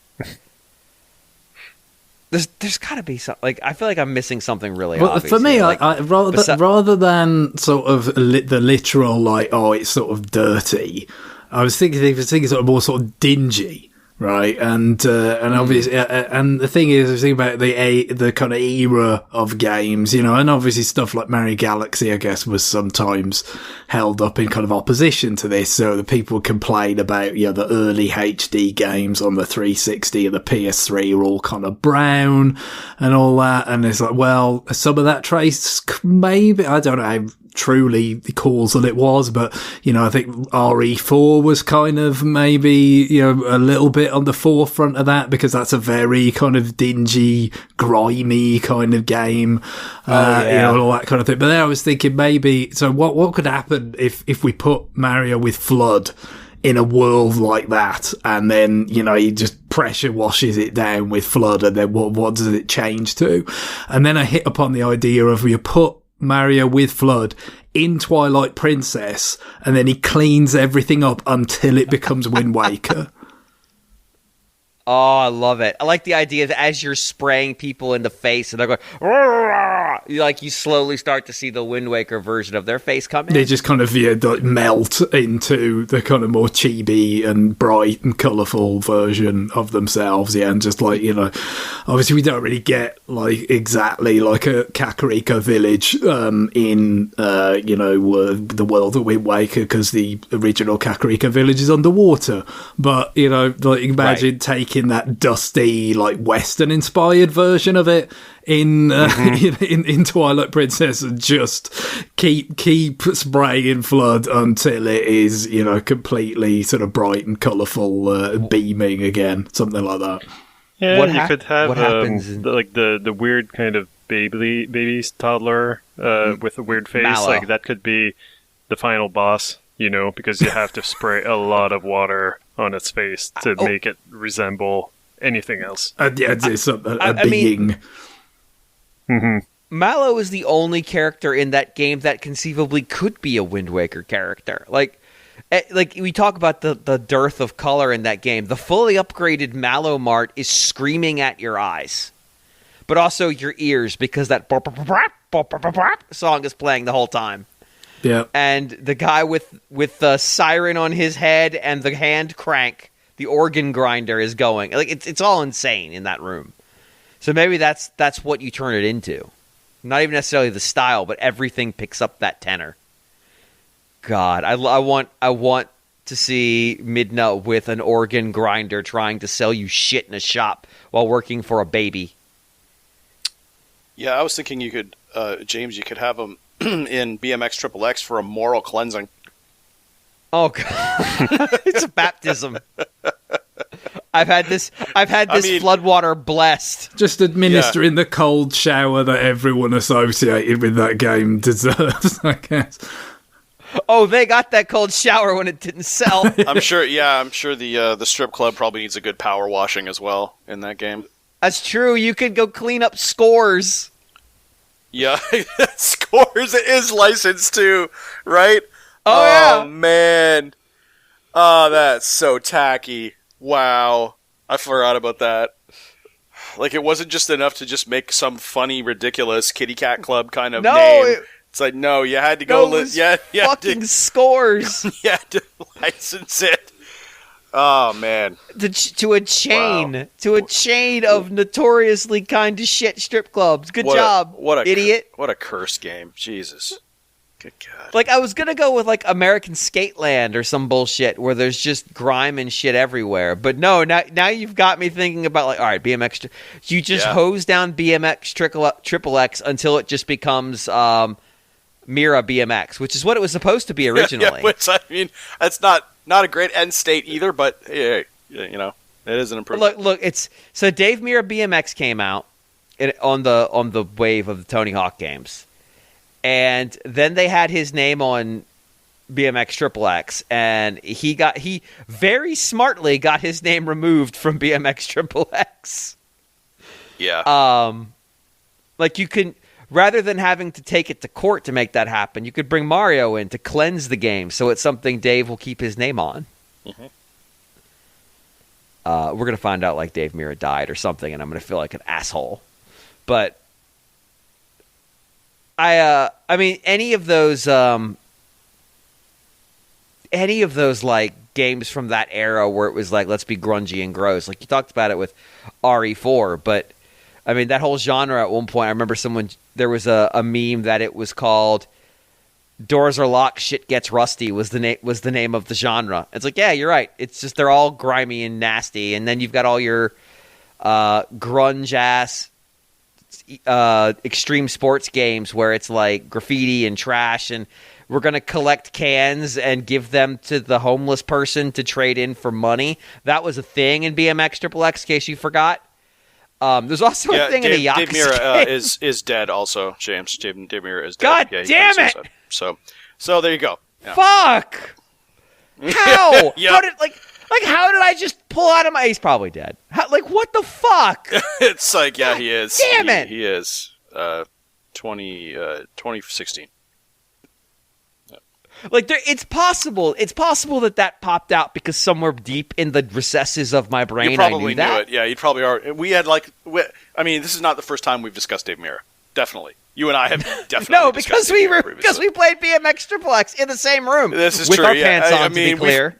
There's got to be something. Like, I feel like I'm missing something really obvious. For me, here. Like, rather than sort of the literal, like, oh, it's sort of dirty, I was thinking sort of more sort of dingy, right? And obviously, and the thing is, I was thinking about the kind of era of games, and obviously stuff like Mario Galaxy, I guess, was sometimes held up in kind of opposition to this. So the people complain about, the early HD games on the 360 and the PS3 are all kind of brown and all that. And it's like, well, some of that trace, maybe, I don't know how truly causal it was, but I think RE4 was kind of maybe a little bit on the forefront of that, because that's a very kind of dingy, grimy kind of game, all that kind of thing. But then I was thinking maybe, so what could happen if we put Mario with Flood in a world like that, and then he just pressure washes it down with Flood, and then what does it change to? And then I hit upon the idea of you put Mario with Flood in Twilight Princess, and then he cleans everything up until it becomes Wind Waker. Oh, I love it. I like the idea that as you're spraying people in the face and they're going, "Rah!" you slowly start to see the Wind Waker version of their face come in. They just kind of melt into the kind of more chibi and bright and colourful version of themselves. Yeah, and just obviously we don't really get exactly like a Kakariko village in the world of Wind Waker, because the original Kakariko village is underwater. But imagine taking that dusty, Western inspired version of it in Twilight Princess, and just keep spraying Flood until it is completely sort of bright and colourful, beaming again, something like that. Yeah, you could have the weird kind of baby toddler with a weird face. Mallow. Like that could be the final boss, because you have to spray a lot of water on its face to make it resemble anything else. It's a being. Mallow is the only character in that game that conceivably could be a Wind Waker character. Like we talk about the dearth of color in that game. The fully upgraded Mallow Mart is screaming at your eyes, but also your ears because that song is playing the whole time. Yeah. And the guy with the siren on his head and the hand crank, the organ grinder is going. Like it's all insane in that room. So maybe that's what you turn it into. Not even necessarily the style, but everything picks up that tenor. God, I want to see Midna with an organ grinder trying to sell you shit in a shop while working for a baby. Yeah, I was thinking you could, James, you could have him in BMX XXX for a moral cleansing. Oh God, it's a baptism. I've had this floodwater blessed. Just administering the cold shower that everyone associated with that game deserves, I guess. Oh, they got that cold shower when it didn't sell. I'm sure the strip club probably needs a good power washing as well in that game. That's true. You could go clean up Scores. Yeah, Scores is licensed too, right? Oh yeah. Man. Oh, that's so tacky. Wow. I forgot about that. Like, it wasn't just enough to just make some funny, ridiculous kitty cat club kind of name. It's like, no, you had to go... fucking Scores. You had to license it. Oh, man. To a chain. Wow. To a chain of notoriously kind of shit strip clubs. Good job, idiot. What a curse game. Jesus. Good God. Like, I was gonna go with, like, American Skateland or some bullshit where there's just grime and shit everywhere. But no, now you've got me thinking about, like, all right, BMX... You just hose down BMX XXX until it just becomes Mira BMX, which is what it was supposed to be originally. Yeah, which, I mean, that's not a great end state either, but, hey, you know, it is an improvement. Look, so Dave Mira BMX came out on the wave of the Tony Hawk games. And then they had his name on BMX XXX, and he very smartly got his name removed from BMX XXX. Yeah. Like you can, rather than having to take it to court to make that happen, you could bring Mario in to cleanse the game, so it's something Dave will keep his name on. Mm-hmm. We're gonna find out like Dave Mira died or something, and I'm gonna feel like an asshole. But I mean, any of those like games from that era where it was like, let's be grungy and gross. Like you talked about it with RE4, but I mean that whole genre at one point. I remember there was a meme that it was called "Doors Are Locked, Shit Gets Rusty" was the name of the genre. It's like, yeah, you're right. It's just they're all grimy and nasty, and then you've got all your grunge ass. Extreme sports games where it's like graffiti and trash, and we're going to collect cans and give them to the homeless person to trade in for money. That was a thing in BMX XXX, in case you forgot. There's also a thing in a Yakuza Dave Mira game. is dead also, James. Dave Mira is dead. God yeah, damn it! So there you go. Yeah. Fuck! How? Yep. How did I just pull out of my... He's probably dead. What the fuck? It's like, yeah, he is. Damn it! He is. 2016. Like, it's possible. It's possible that popped out because somewhere deep in the recesses of my brain, You probably I knew knew that. it. Yeah, you probably are. We had I mean, this is not the first time we've discussed Dave Mira. Definitely. You and I have definitely No, discussed because Dave Mira previously. we played BMX XXX in the same room. This is with true, our yeah. pants on, I to mean, be clear.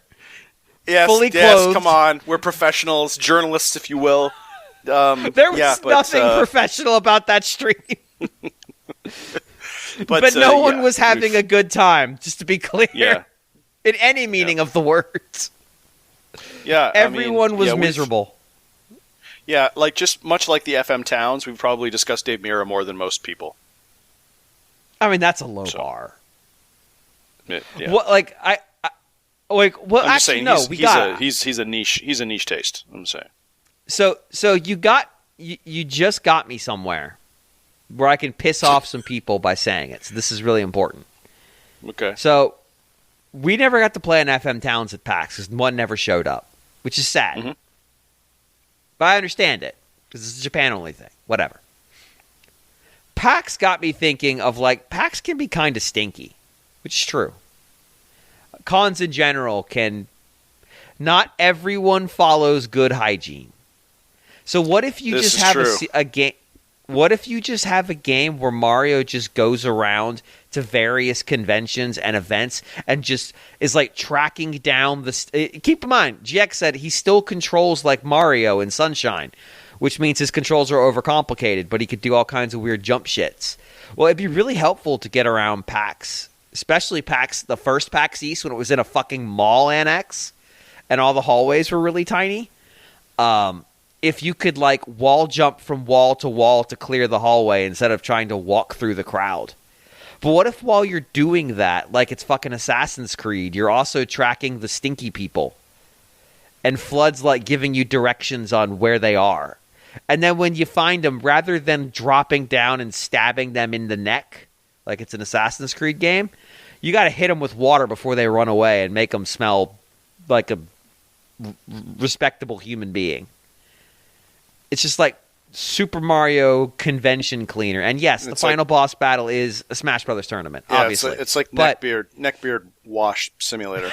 Yes, clothed. come on. We're professionals, journalists, if you will. There was nothing professional about that stream. But no one was having a good time, just to be clear. Yeah. In any meaning of the words. Yeah. Everyone was miserable. Yeah, like just much like the FM Towns, we've probably discussed Dave Mira more than most people. I mean, that's a low bar. Yeah. What, like, well, I'm just actually, saying, no, he's a niche taste. I'm saying. So you just got me somewhere where I can piss off some people by saying it. So this is really important. Okay. So we never got to play an FM Towns at PAX because one never showed up, which is sad. Mm-hmm. But I understand it because it's a Japan only thing. Whatever. PAX got me thinking of, like, PAX can be kind of stinky, which is true. Cons in general can... Not everyone follows good hygiene. So what if you just have a game... What if you just have a game where Mario just goes around to various conventions and events and just is like tracking down the... Keep in mind, GX said he still controls like Mario in Sunshine, which means his controls are overcomplicated, but he could do all kinds of weird jump shits. Well, it'd be really helpful to get around PAX, especially PAX, the first PAX East when it was in a fucking mall annex and all the hallways were really tiny. If you could, like, wall jump from wall to clear the hallway instead of trying to walk through the crowd. But what if while you're doing that, like it's fucking Assassin's Creed, you're also tracking the stinky people? And Flood's, like, giving you directions on where they are. And then when you find them, rather than dropping down and stabbing them in the neck, like it's an Assassin's Creed game, you got to hit them with water before they run away and make them smell like a respectable human being. It's just like Super Mario convention cleaner. And yes, the final boss battle is a Smash Brothers tournament, obviously. It's like neckbeard wash simulator.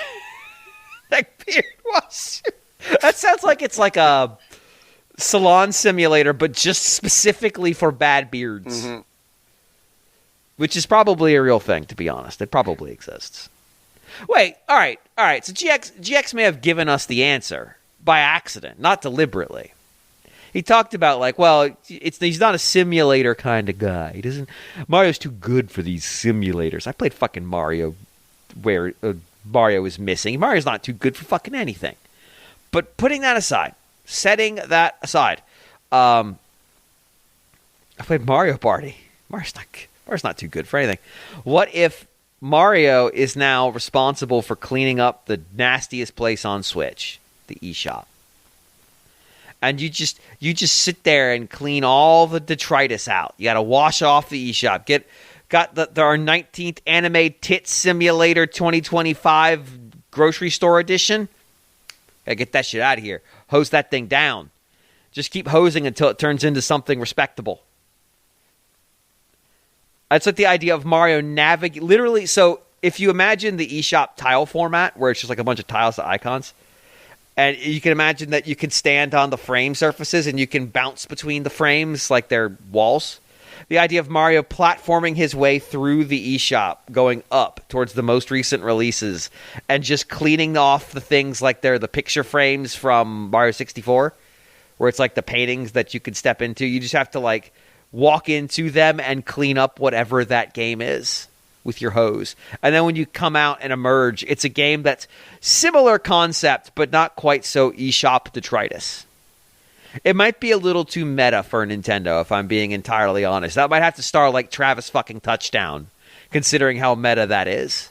Neckbeard wash. That sounds like it's like a salon simulator, but just specifically for bad beards. Mm-hmm. Which is probably a real thing, to be honest. It probably exists. Wait, all right. So GX may have given us the answer by accident, not deliberately. He talked about, like, well, he's not a simulator kind of guy. Mario's too good for these simulators. I played fucking Mario where Mario is missing. Mario's not too good for fucking anything. But putting that aside, setting that aside, I played Mario Party. Mario's not too good for anything. What if Mario is now responsible for cleaning up the nastiest place on Switch, the eShop? And you just sit there and clean all the detritus out. You got to wash off the eShop. Got our 19th Anime Tit Simulator 2025 grocery store edition. Got to get that shit out of here. Hose that thing down. Just keep hosing until it turns into something respectable. That's like the idea of Mario literally. So if you imagine the eShop tile format, where it's just like a bunch of tiles to icons, and you can imagine that you can stand on the frame surfaces and you can bounce between the frames like they're walls. The idea of Mario platforming his way through the eShop, going up towards the most recent releases, and just cleaning off the things like they're the picture frames from Mario 64, where it's like the paintings that you could step into. You just have to, like, walk into them and clean up whatever that game is with your hose. And then when you come out and emerge, it's a game that's similar concept, but not quite so eShop detritus. It might be a little too meta for Nintendo, if I'm being entirely honest. That might have to star like Travis fucking Touchdown, considering how meta that is.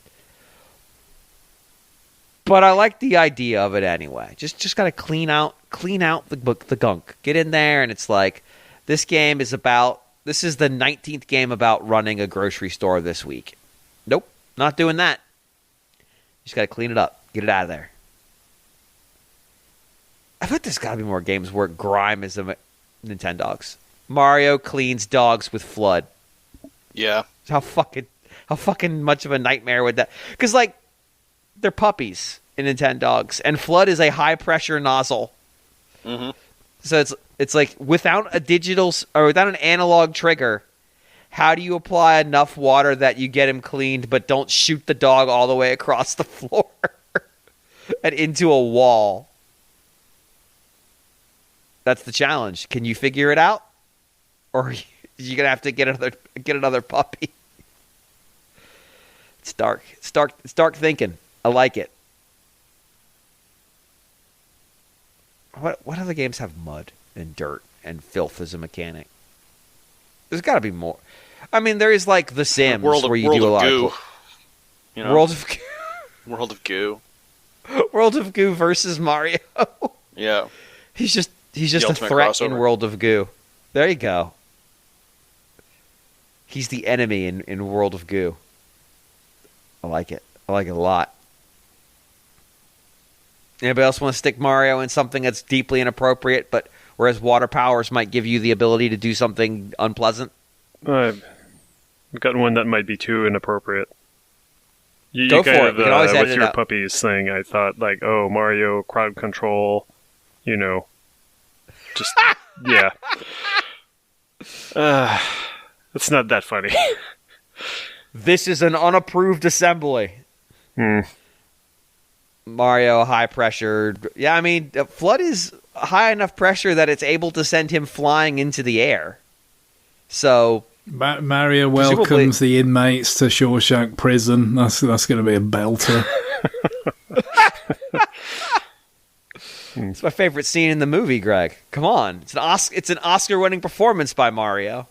But I like the idea of it anyway. Just gotta clean out the gunk. Get in there, and it's like, this is the 19th game about running a grocery store this week. Nope, not doing that. You just got to clean it up. Get it out of there. I bet there's got to be more games where grime is a Nintendogs. Mario cleans dogs with Flood. Yeah. How fucking much of a nightmare would that... Because, like, they're puppies in Nintendogs, and Flood is a high-pressure nozzle. Mm-hmm. So it's like, without an analog trigger, how do you apply enough water that you get him cleaned but don't shoot the dog all the way across the floor and into a wall? That's the challenge. Can you figure it out? Or are you gonna have to get another puppy? It's dark. It's dark thinking. I like it. What other games have mud and dirt and filth as a mechanic? There's got to be more. I mean, there is like The Sims, where you do a lot of you know? World of Goo. World of Goo versus Mario. Yeah. He's just a threat crossover in World of Goo. There you go. He's the enemy in World of Goo. I like it. I like it a lot. Anybody else want to stick Mario in something that's deeply inappropriate, but whereas water powers might give you the ability to do something unpleasant? I've got one that might be too inappropriate. You Go kind for it. of, We can always edit with it your out. puppies thing, I thought, like, oh, Mario, crowd control, just, yeah. It's not that funny. This is an unapproved assembly. Mario, high pressure. Yeah, I mean, Flood is high enough pressure that it's able to send him flying into the air. So Mario welcomes the inmates to Shawshank Prison. That's going to be a belter. It's my favorite scene in the movie, Greg. Come on. It's an Oscar-winning performance by Mario.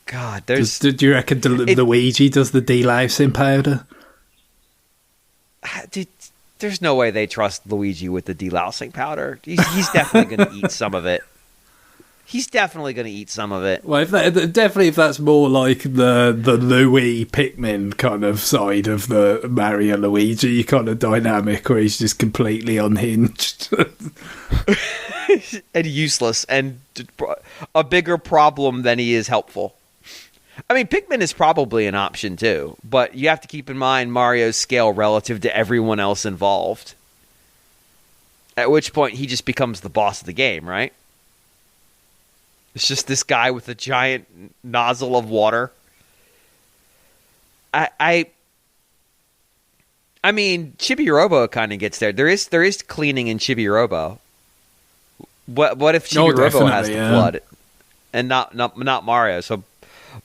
God, there's... Do you reckon Luigi does the delousing powder? Dude, there's no way they trust Luigi with the delousing powder. He's definitely going to eat some of it. He's definitely going to eat some of it. Well, if that's more like the Louis Pikmin kind of side of the Mario Luigi kind of dynamic, where he's just completely unhinged and useless, and a bigger problem than he is helpful. I mean, Pikmin is probably an option too, but you have to keep in mind Mario's scale relative to everyone else involved. At which point he just becomes the boss of the game, right? It's just this guy with a giant nozzle of water. I mean, Chibi-Robo kind of gets there. There is cleaning in Chibi-Robo. What if Chibi-Robo has the flood and not Mario? So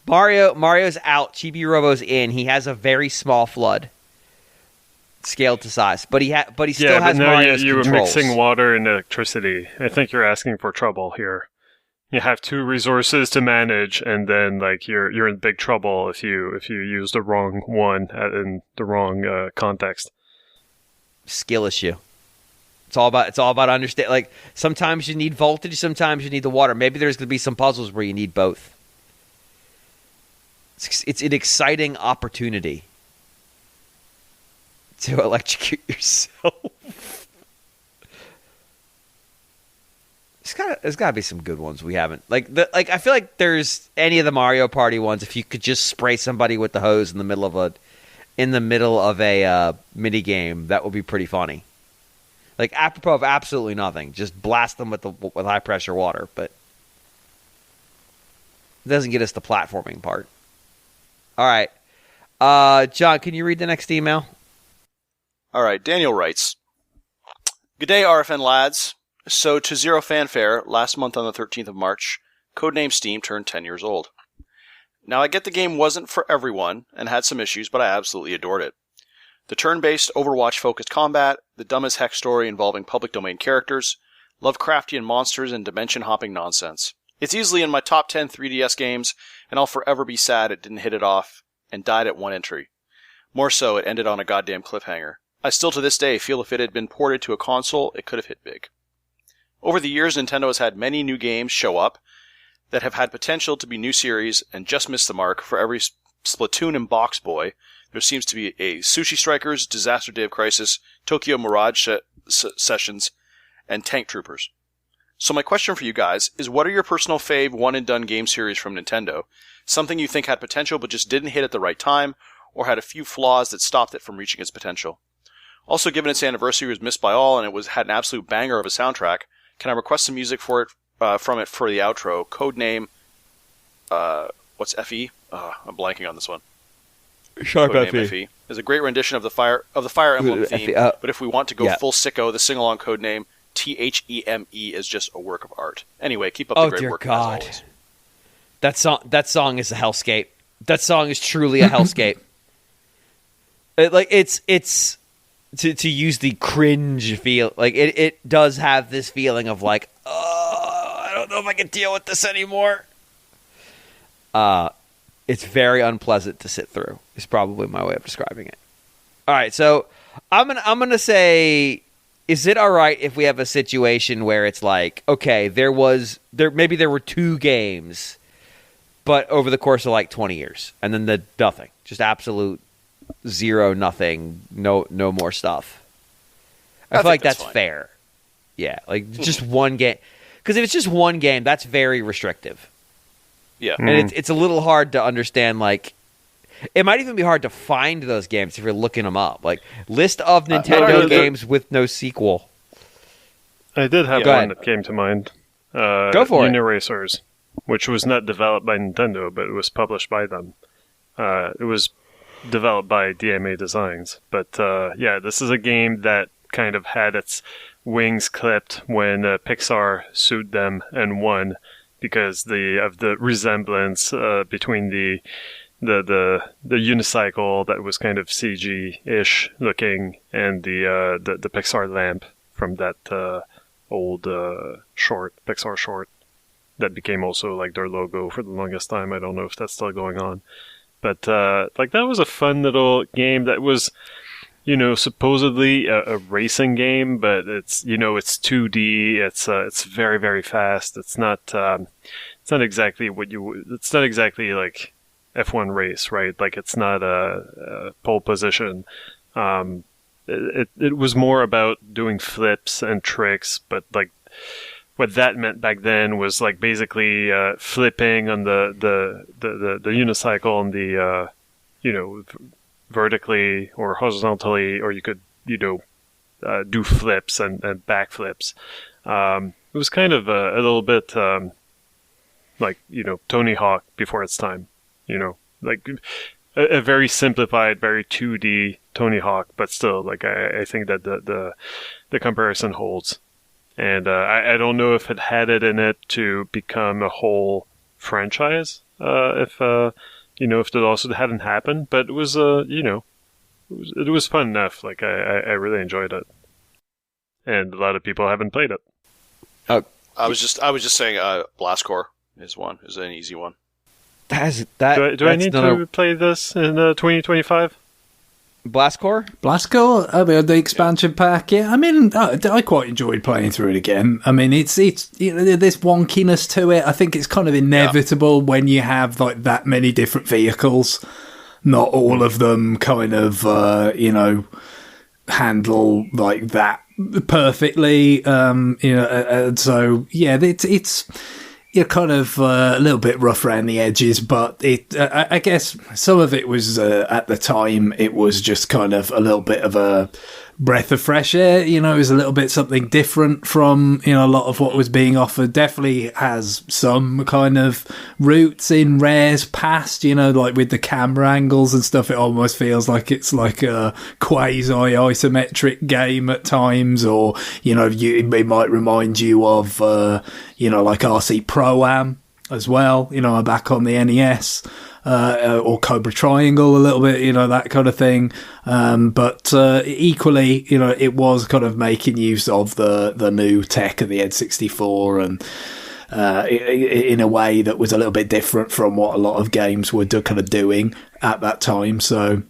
Mario's out, Chibi-Robo's in. He has a very small flood, scaled to size, but he still has Mario's you were controls. mixing water and electricity. I think you're asking for trouble here. You have two resources to manage, and then like you're in big trouble if you use the wrong one in the wrong context. Skill issue. It's all about understand. Like sometimes you need voltage, sometimes you need the water. Maybe there's going to be some puzzles where you need both. It's an exciting opportunity to electrocute yourself. There's got to be some good ones we haven't. I feel like there's any of the Mario Party ones. If you could just spray somebody with the hose in the middle of a mini game, that would be pretty funny. Like apropos of absolutely nothing, just blast them with high pressure water, but it doesn't get us the platforming part. All right, John, can you read the next email? All right, Daniel writes, "Good day, RFN lads. So, to zero fanfare, last month on the 13th of March, Codename Steam turned 10 years old. Now, I get the game wasn't for everyone and had some issues, but I absolutely adored it. The turn-based, Overwatch-focused combat, the dumb-as-heck story involving public domain characters, Lovecraftian monsters, and dimension-hopping nonsense. It's easily in my top 10 3DS games, and I'll forever be sad it didn't hit it off and died at one entry. More so, it ended on a goddamn cliffhanger. I still to this day feel if it had been ported to a console, it could have hit big. Over the years, Nintendo has had many new games show up that have had potential to be new series and just missed the mark. For every Splatoon and Box Boy, there seems to be a Sushi Strikers, Disaster Day of Crisis, Tokyo Mirage Sessions, and Tank Troopers. So my question for you guys is, what are your personal fave one-and-done game series from Nintendo? Something you think had potential but just didn't hit at the right time, or had a few flaws that stopped it from reaching its potential? Also, given its anniversary was missed by all and it had an absolute banger of a soundtrack, can I request some music for it from it for the outro? Codename, what's FE? I'm blanking on this one. Sharp Codename FE is a great rendition of the Fire Emblem theme. But if we want to go full sicko, the sing-along codename THEME is just a work of art. Anyway, keep up the great work. God. As always. That song is a hellscape. That song is truly a hellscape. It's to use the cringe feel, like it does have this feeling of like, I don't know if I can deal with this anymore. It's very unpleasant to sit through. Is probably my way of describing it. All right, so I'm gonna say, is it all right if we have a situation where it's like, okay, there were two games, but over the course of like 20 years, and then nothing, just absolute zero, nothing, no more stuff. I feel like that's fair. Yeah, like just one game. Because if it's just one game, that's very restrictive. Yeah. And it's a little hard to understand, like, it might even be hard to find those games if you're looking them up. Like, list of Nintendo games with no sequel. I did have Go one ahead. that came to mind. Go for it. Uniracers, which was not developed by Nintendo, but it was published by them. It was developed by DMA Designs. But this is a game that kind of had its wings clipped when Pixar sued them and won because of the resemblance between the unicycle that was kind of CG-ish looking and the Pixar lamp from that old Pixar short that became also like their logo for the longest time. I don't know if that's still going on. But that was a fun little game that was, supposedly a racing game, but it's 2D. It's very, very fast. It's not exactly it's not exactly like F1 race, right? Like it's not a pole position. It was more about doing flips and tricks, but like what that meant back then was like basically flipping on the unicycle on the vertically or horizontally, or you could do flips and backflips. It was kind of a little bit like Tony Hawk before its time, like a very simplified, very 2D Tony Hawk, but still, like I think that the comparison holds. And I don't know if it had it in it to become a whole franchise, if that also hadn't happened. But it was, it was fun enough. Like I really enjoyed it, and a lot of people haven't played it. I was just saying, Blast Corps is an easy one. Do I need to play this in 2025? Blast Corps? Blast Corps? I mean, the expansion pack, yeah. I mean, I quite enjoyed playing through it again. I mean, it's there's wonkiness to it. I think it's kind of inevitable when you have like that many different vehicles. Not all of them kind of, handle like that perfectly. So yeah, it's you're kind of a little bit rough around the edges, but I guess some of it was, at the time, it was just kind of a little bit of a breath of fresh air. It was a little bit something different from, a lot of what was being offered. Definitely has some kind of roots in Rare's past, like with the camera angles and stuff. It almost feels like it's like a quasi-isometric game at times, or, it might remind you of, like RC Pro-Am as well, back on the NES. Or Cobra Triangle a little bit, that kind of thing. But equally, it was kind of making use of the new tech of the N64 and in a way that was a little bit different from what a lot of games were kind of doing at that time. So,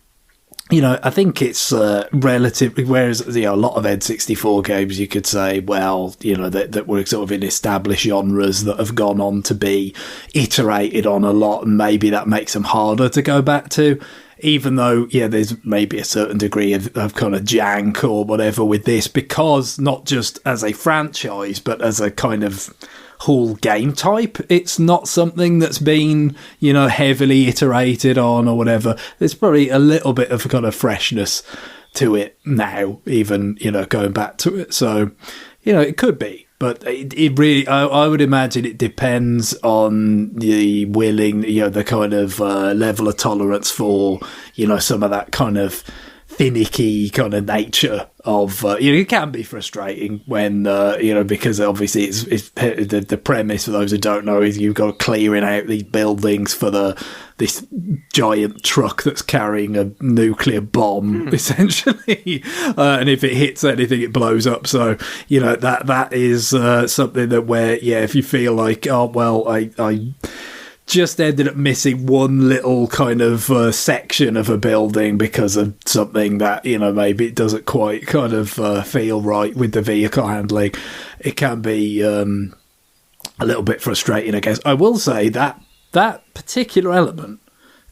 I think it's relatively, whereas a lot of N64 games, you could say, well, that were sort of in established genres that have gone on to be iterated on a lot, and maybe that makes them harder to go back to. Even though, there's maybe a certain degree of kind of jank or whatever with this, because not just as a franchise, but as a kind of whole game type, it's not something that's been, heavily iterated on or whatever. There's probably a little bit of kind of freshness to it now, even, going back to it. So, it could be. But it really, I would imagine it depends on the the kind of level of tolerance for, some of that kind of finicky kind of nature of, it can be frustrating when, because obviously it's the premise, for those who don't know, is you've got clearing out these buildings for this giant truck that's carrying a nuclear bomb, essentially. And if it hits anything, it blows up. So, that is something that where, if you feel like, oh, well, I just ended up missing one little kind of section of a building because of something that, maybe it doesn't quite kind of feel right with the vehicle handling. It can be a little bit frustrating, I guess. I will say that particular element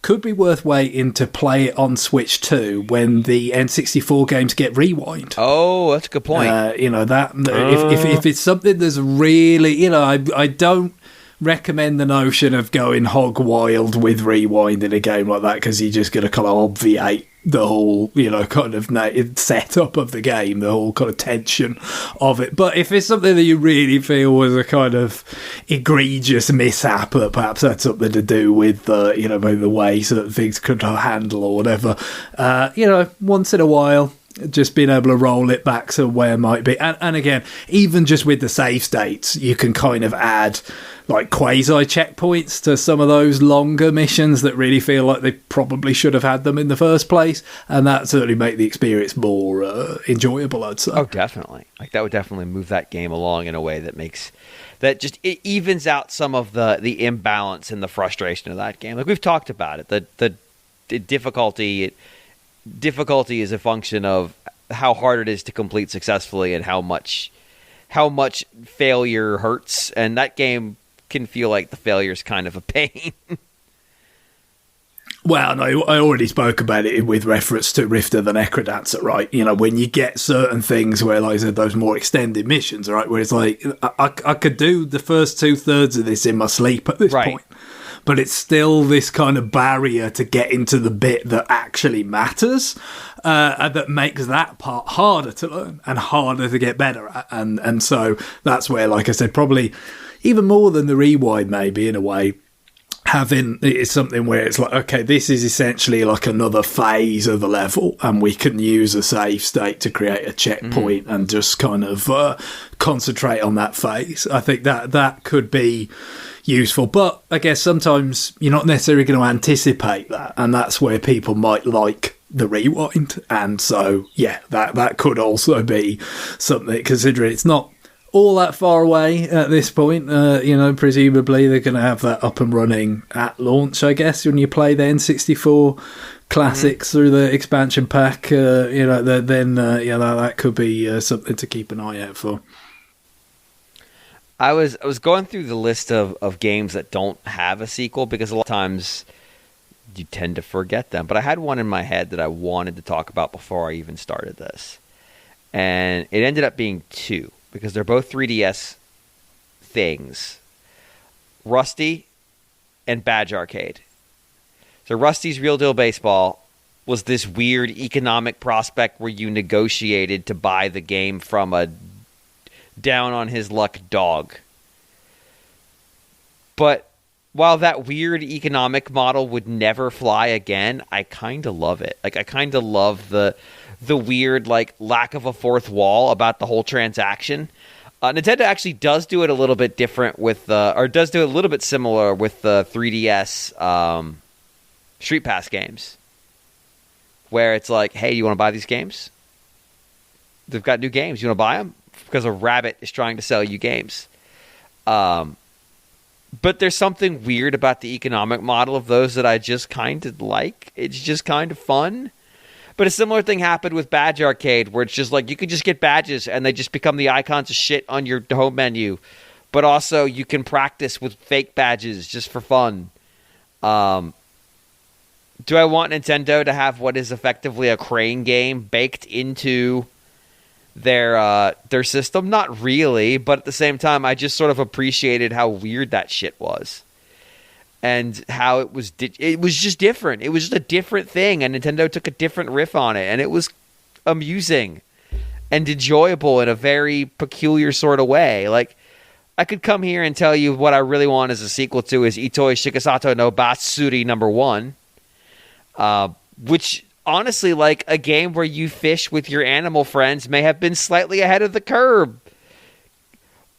could be worth waiting to play it on Switch 2 when the N64 games get rewind. Oh, that's a good point. If it's something that's really, I don't recommend the notion of going hog wild with rewind in a game like that, because you're just going to kind of obviate the whole, kind of setup of the game, the whole kind of tension of it. But if it's something that you really feel was a kind of egregious mishap, that perhaps had something to do with, maybe the way certain things could handle or whatever, once in a while, just being able to roll it back somewhere might be. And again, even just with the save states, you can kind of add like quasi checkpoints to some of those longer missions that really feel like they probably should have had them in the first place, and that certainly make the experience more enjoyable, I'd say. Oh, definitely. Like that would definitely move that game along in a way that makes that just it evens out some of the imbalance and the frustration of that game. Like we've talked about it, the difficulty is a function of how hard it is to complete successfully and how much failure hurts, and that game can feel like the failure is kind of a pain. Well, no, I already spoke about it with reference to Rift of the Necrodancer, right? When you get certain things where, like I said, those more extended missions, right, where it's like, I could do the first 2/3 of this in my sleep at this point, but it's still this kind of barrier to get into the bit that actually matters, and that makes that part harder to learn and harder to get better at. And so that's where, like I said, probably even more than the rewind, maybe, in a way, having it's something where it's like, okay, this is essentially like another phase of the level, and we can use a save state to create a checkpoint and just kind of concentrate on that phase. I think that could be useful, but I guess sometimes you're not necessarily going to anticipate that, and that's where people might like the rewind. And so, yeah, that could also be something, considering it's not all that far away at this point. Presumably they're going to have that up and running at launch, I guess, when you play the N64 classics through the expansion pack. That could be something to keep an eye out for. I was going through the list of games that don't have a sequel, because a lot of times you tend to forget them. But I had one in my head that I wanted to talk about before I even started this. And it ended up being two, because they're both 3DS things. Rusty and Badge Arcade. So Rusty's Real Deal Baseball was this weird economic prospect where you negotiated to buy the game from a down-on-his-luck dog. But while that weird economic model would never fly again, I kind of love it. Like, I kind of love the weird, like, lack of a fourth wall about the whole transaction. Nintendo actually does do it a little bit different does do it a little bit similar with the 3DS Street Pass games, where it's like, hey, you want to buy these games? They've got new games. You want to buy them? Because a rabbit is trying to sell you games. But there's something weird about the economic model of those that I just kind of like. It's just kind of fun. But a similar thing happened with Badge Arcade, where it's just like you could just get badges and they just become the icons of shit on your home menu. But also you can practice with fake badges just for fun. Do I want Nintendo to have what is effectively a crane game baked into their system? Not really, but at the same time, I just sort of appreciated how weird that shit was. And how it was just different. It was just a different thing, and Nintendo took a different riff on it, and it was amusing and enjoyable in a very peculiar sort of way. Like, I could come here and tell you what I really want as a sequel to is Itoi Shigesato no Batsuri #1, which, honestly, like a game where you fish with your animal friends may have been slightly ahead of the curve.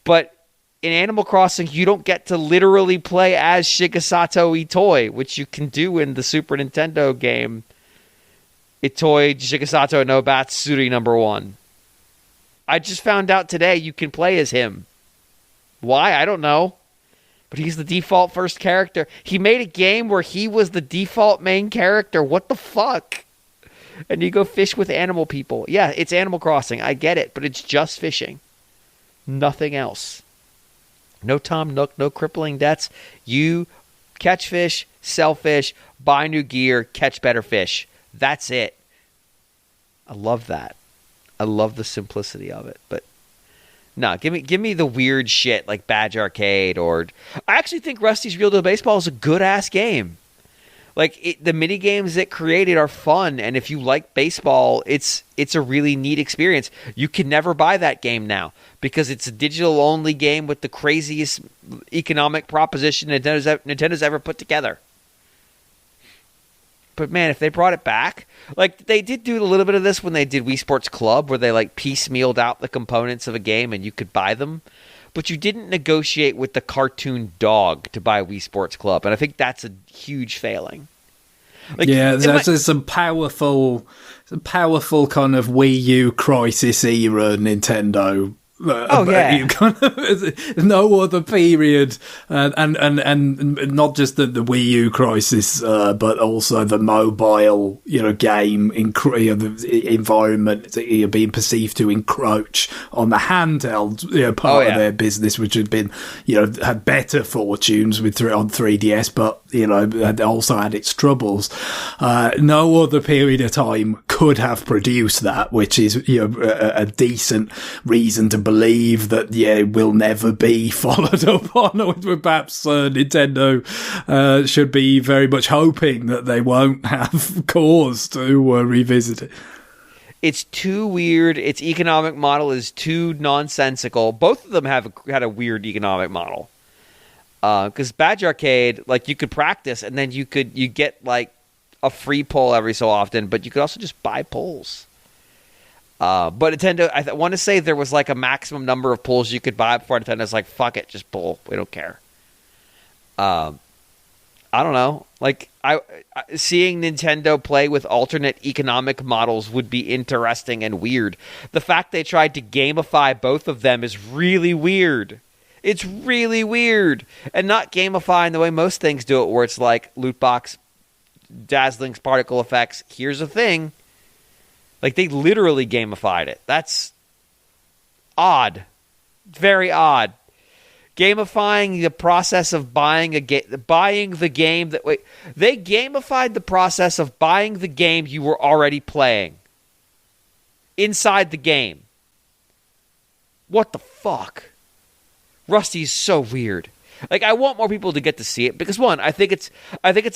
But in Animal Crossing, you don't get to literally play as Shigesato Itoi, which you can do in the Super Nintendo game Itoi Shigesato no Batsuri #1. I just found out today you can play as him. Why? I don't know. But he's the default first character. He made a game where he was the default main character. What the fuck? And you go fish with animal people. Yeah, it's Animal Crossing. I get it, but it's just fishing. Nothing else. No Tom Nook, no crippling debts. You catch fish, sell fish, buy new gear, catch better fish. That's it. I love that. I love the simplicity of it. But No, give me the weird shit like Badge Arcade, or I actually think Rusty's Real Deal Baseball is a good ass game. Like the mini games it created are fun, and if you like baseball, it's a really neat experience. You can never buy that game now because it's a digital only game with the craziest economic proposition Nintendo's ever put together. But man, if they brought it back, like they did do a little bit of this when they did Wii Sports Club, where they like piecemealed out the components of a game and you could buy them, but you didn't negotiate with the cartoon dog to buy Wii Sports Club, and I think that's a huge failing. Like, yeah, there's some powerful kind of Wii U crisis era Nintendo. No other period, and not just the Wii U crisis, but also the mobile, game the environment being perceived to encroach on the handheld part of their business, which had been had better fortunes on 3DS, but had also had its troubles. No other period of time could have produced that, which is a decent reason to believe that will never be followed up on. Perhaps Nintendo should be very much hoping that they won't have cause to revisit it. It's too weird. Its economic model is too nonsensical. Both of them had a weird economic model. Because Badge Arcade, like you could practice, and then you get like a free pull every so often, but you could also just buy pulls. But Nintendo, I want to say there was like a maximum number of pulls you could buy before Nintendo's like, fuck it, just pull. We don't care. I don't know. Like, seeing Nintendo play with alternate economic models would be interesting and weird. The fact they tried to gamify both of them is really weird. It's really weird. And not gamifying the way most things do it, where it's like loot box, dazzling particle effects. Here's the thing. Like, they literally gamified it. That's odd. Very odd. Gamifying the process of buying the game they gamified the process of buying the game you were already playing inside the game. What the fuck? Rusty's so weird. Like, I want more people to get to see it because, one, I think it's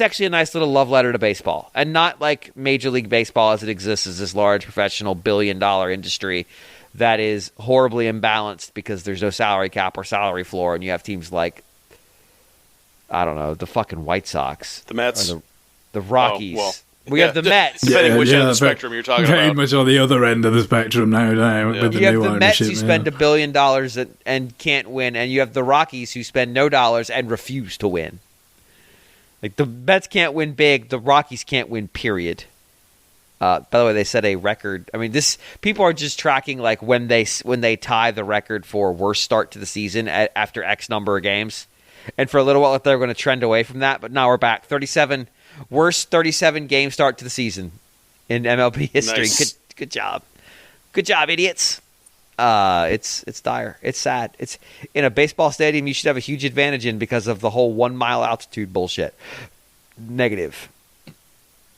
actually a nice little love letter to baseball, and not like Major League Baseball as it exists as this large professional billion-dollar industry that is horribly imbalanced because there's no salary cap or salary floor, and you have teams like, I don't know, the fucking White Sox, the Mets, or the Rockies. We have the Mets. Depending which end of the spectrum you're talking very about. Much on the other end of the spectrum now. With the you have new the Mets ownership, who spend $1 billion and can't win, and you have the Rockies who spend no dollars and refuse to win. Like, the Mets can't win big, the Rockies can't win, period. By the way, they set a record. I mean, people are just tracking like when they tie the record for worst start to the season after X number of games. And for a little while, they're going to trend away from that, but now we're back. Worst 37 game start to the season in MLB history. Nice. Good job. Good job, idiots. It's dire. It's sad. It's in a baseball stadium you should have a huge advantage in because of the whole 1 mile altitude bullshit. Negative.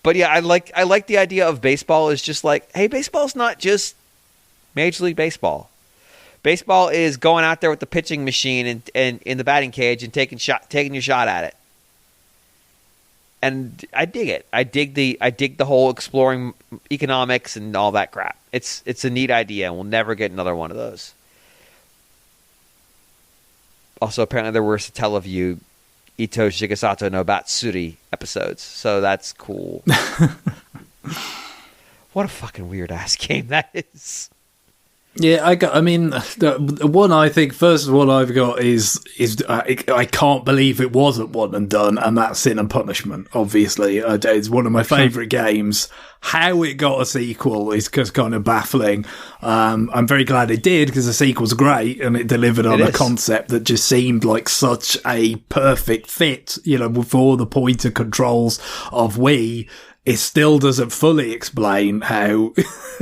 But yeah, I like the idea of baseball is just like, hey, baseball's not just Major League Baseball. Baseball is going out there with the pitching machine and in the batting cage and taking your shot at it. And I dig it. I dig the whole exploring economics and all that crap. It's a neat idea, and we'll never get another one of those. Also, apparently there were Satellaview Ito Shigesato no Batsuri episodes, so that's cool. What a fucking weird ass game that is. Yeah, the one I think first one I've got is I can't believe it wasn't one and done, and that's Sin and Punishment. Obviously, it's one of my favourite games. How it got a sequel is just kind of baffling. I'm very glad it did because the sequel's great and it delivered on a concept that just seemed like such a perfect fit. With all the pointer controls of Wii. It still doesn't fully explain how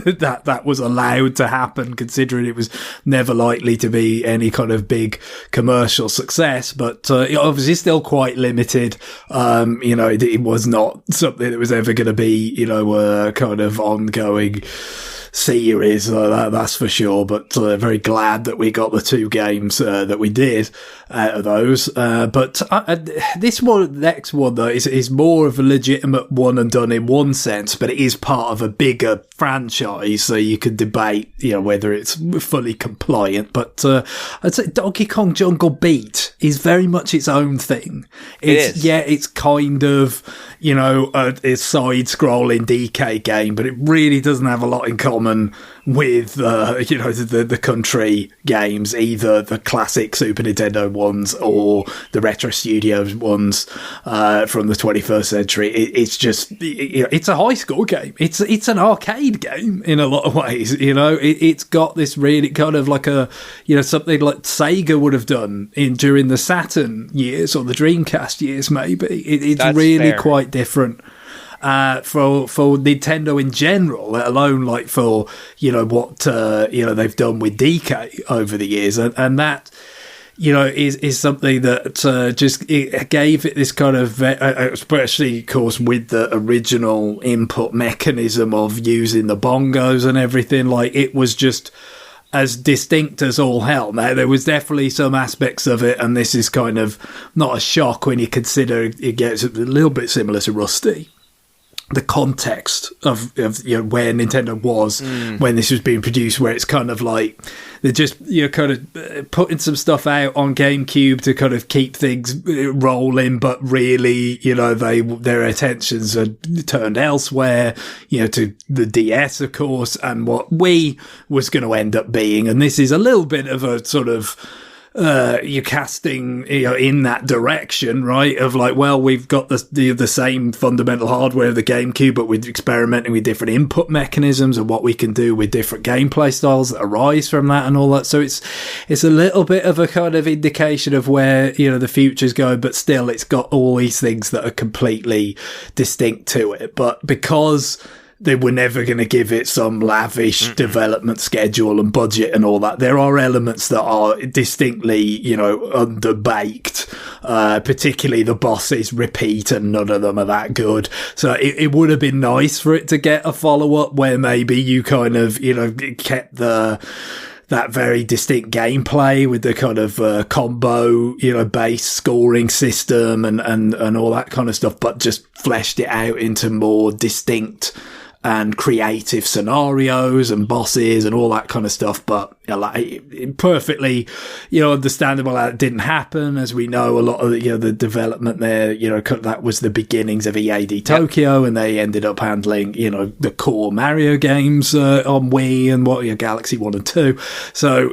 that was allowed to happen, considering it was never likely to be any kind of big commercial success. But obviously, still quite limited. It was not something that was ever going to be, a kind of ongoing series, that's for sure. But very glad that we got the 2 games that we did out of those. But this next one though is more of a legitimate one and done in one sense, but it is part of a bigger franchise, so you could debate, whether it's fully compliant. But I'd say Donkey Kong Jungle Beat is very much its own thing. It's kind of, a side-scrolling DK game, but it really doesn't have a lot in common with, the country games, either the classic Super Nintendo ones or the Retro Studios ones from the 21st century. It's just, it's a high score game. It's an arcade game in a lot of ways. It's got this really kind of like a, something like Sega would have done during the Saturn years or the Dreamcast years, maybe. It's That's really fair. Quite different. For Nintendo in general, let alone like for what they've done with DK over the years, and that is something that just it gave it this kind of, especially of course with the original input mechanism of using the bongos and everything. Like, it was just as distinct as all hell. Now, there was definitely some aspects of it, and this is kind of not a shock when you consider it gets a little bit similar to Rusty. The context of where Nintendo was when this was being produced, where it's kind of like they're just kind of putting some stuff out on GameCube to kind of keep things rolling, but really their attentions are turned elsewhere, to the DS, of course, and what Wii was going to end up being. And this is a little bit of a sort of you're casting in that direction, right? Of like, well, we've got the same fundamental hardware of the GameCube, but we're experimenting with different input mechanisms and what we can do with different gameplay styles that arise from that and all that. So it's a little bit of a kind of indication of where the future's going, but still it's got all these things that are completely distinct to it. But because they were never going to give it some lavish development schedule and budget and all that, there are elements that are distinctly, underbaked. Particularly the bosses repeat, and none of them are that good. So it would have been nice for it to get a follow-up where maybe you kind of, kept that very distinct gameplay with the kind of combo, base scoring system and all that kind of stuff, but just fleshed it out into more distinct and creative scenarios and bosses and all that kind of stuff. But perfectly, understandable how it didn't happen. As we know, a lot of the development there, that was the beginnings of EAD Tokyo, and they ended up handling, the core Mario games on Wii and Galaxy 1 and 2. So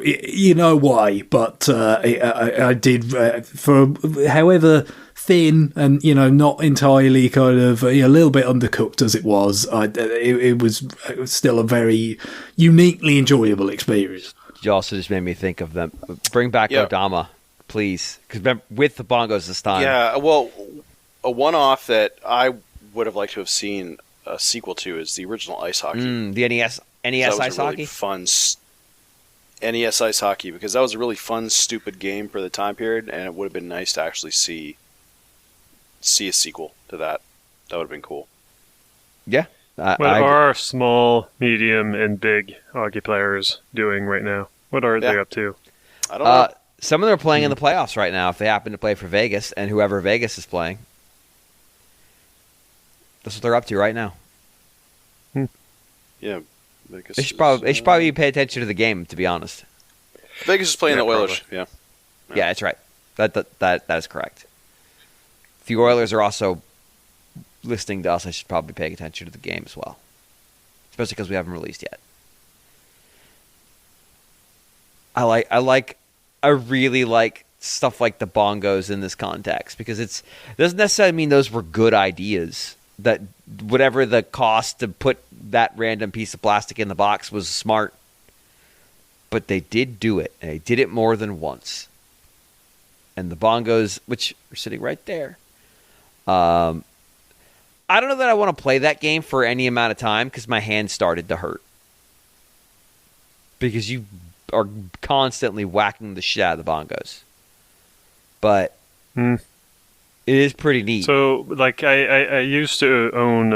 why, but I did for however thin and not entirely kind of a little bit undercooked as it was, it was still a very uniquely enjoyable experience. You also just made me think of them. Bring back Odama, please, because with the bongos this time. Yeah, well, a one-off that I would have liked to have seen a sequel to is the original Ice Hockey. The NES Ice Hockey? Really fun NES Ice Hockey, because that was a really fun, stupid game for the time period, and it would have been nice to actually see a sequel to that. That would have been cool. Yeah. What are small, medium, and big hockey players doing right now? What are they up to? I don't know. Some of them are playing in the playoffs right now if they happen to play for Vegas, and whoever Vegas is playing. That's what they're up to right now. Yeah. Vegas they should probably pay attention to the game, to be honest. Vegas is playing the Oilers. Yeah, that's right. That is correct. If the Oilers are also listening to us, I should probably pay attention to the game as well, especially because we haven't released yet. I really like stuff like the bongos in this context, because it doesn't necessarily mean those were good ideas. That whatever the cost to put that random piece of plastic in the box was smart, but they did do it, and they did it more than once. And the bongos, which are sitting right there, I don't know that I want to play that game for any amount of time, because my hand started to hurt. Because you are constantly whacking the shit out of the bongos. But it is pretty neat. So, like, I used to own,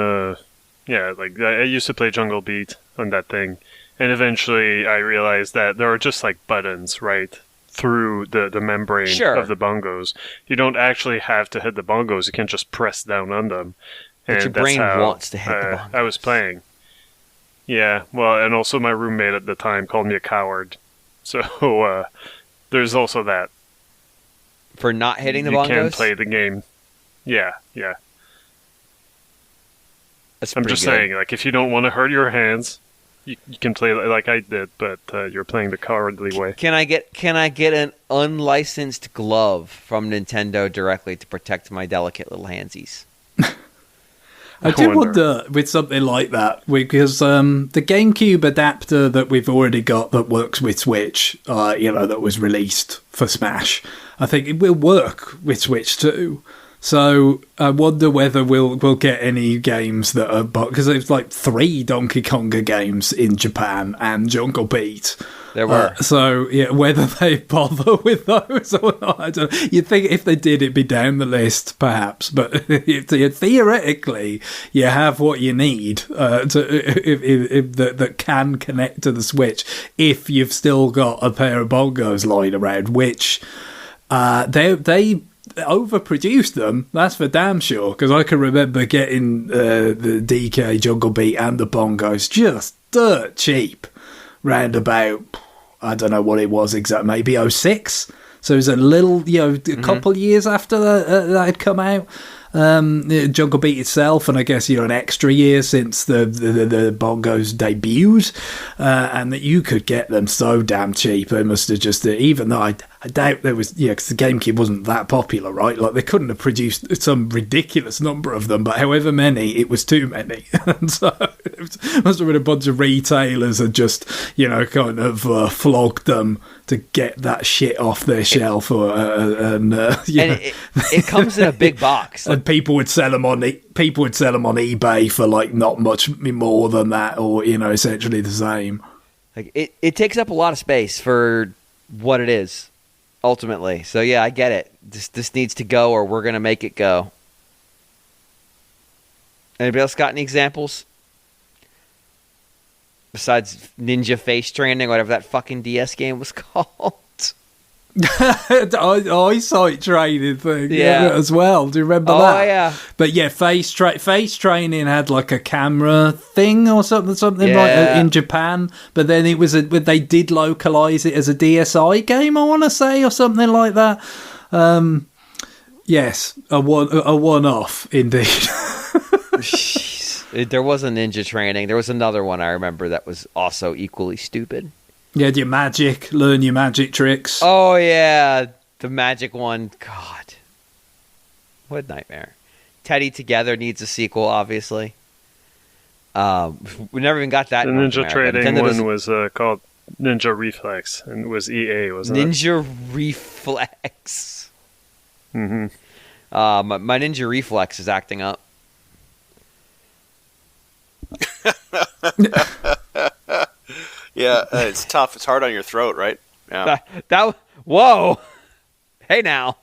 I used to play Jungle Beat on that thing. And eventually I realized that there are just like buttons, right, through the membrane Sure. of the bongos. You don't actually have to hit the bongos. You can just press down on them. But your that's brain how, wants to hit the bongos. I was playing. Yeah, well, and also my roommate at the time called me a coward. So there's also that. For not hitting the you bongos? You can play the game. Yeah. That's I'm pretty just good. saying, like, if you don't want to hurt your hands, you can play like I did, but you're playing the cowardly way. Can I get an unlicensed glove from Nintendo directly to protect my delicate little handsies? I do wonder with something like that, because the GameCube adapter that we've already got that works with Switch, that was released for Smash, I think it will work with Switch too. So I wonder whether we'll get any games that are... Because there's like 3 Donkey Konga games in Japan and Jungle Beat. There were. So, yeah, whether they bother with those or not, I don't know. You'd think if they did, it'd be down the list, perhaps. But theoretically, you have what you need that can connect to the Switch if you've still got a pair of bongos lying around, which they overproduced them, that's for damn sure, because I can remember getting the DK Jungle Beat and the bongos just dirt cheap round about, I don't know what it was exactly, maybe 06. So it was a little, a couple years after that had come out. Jungle Beat itself, and I guess an extra year since the bongos debuted, and that you could get them so damn cheap. They must have just, even though I doubt there was, because the GameCube wasn't that popular, right? Like they couldn't have produced some ridiculous number of them, but however many, it was too many, and so it must have been a bunch of retailers had just kind of flogged them to get that shit off their shelf, and it comes in a big box. And people would sell them on eBay for like not much more than that, or essentially the same. Like it takes up a lot of space for what it is, ultimately. So yeah, I get it. This needs to go, or we're gonna make it go. Anybody else got any examples besides Ninja Face Training, whatever that fucking DS game was called? Eyesight training thing, as well. Do you remember that? Oh yeah. But yeah, face training had like a camera thing or something like in Japan. But then it was they did localize it as a DSi game, I want to say, or something like that. Yes, a one-off indeed. Jeez. There was a ninja training. There was another one I remember that was also equally stupid. Yeah, learn your magic tricks. Oh, yeah, the magic one. God, what a nightmare. Teddy Together needs a sequel, obviously. We never even got that. The in North Ninja America. Trading one was called Ninja Reflex, and it was EA, wasn't it? Ninja Reflex. Mm-hmm. My Ninja Reflex is acting up. Yeah, it's tough. It's hard on your throat, right? Yeah. Whoa. Hey now.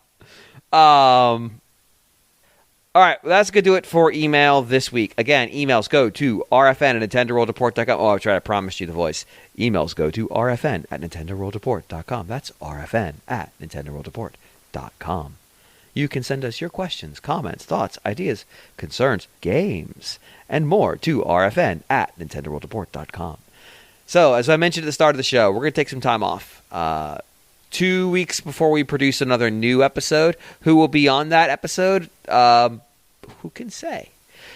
All right, well, that's going to do it for email this week. Again, emails go to rfn@nintendoworldreport.com. Oh, I tried to promise you the voice. Emails go to rfn@nintendoworldreport.com. That's rfn@nintendoworldreport.com. You can send us your questions, comments, thoughts, ideas, concerns, games, and more to rfn@nintendoworldreport.com. So, as I mentioned at the start of the show, we're going to take some time off. 2 weeks before we produce another new episode. Who will be on that episode? Who can say?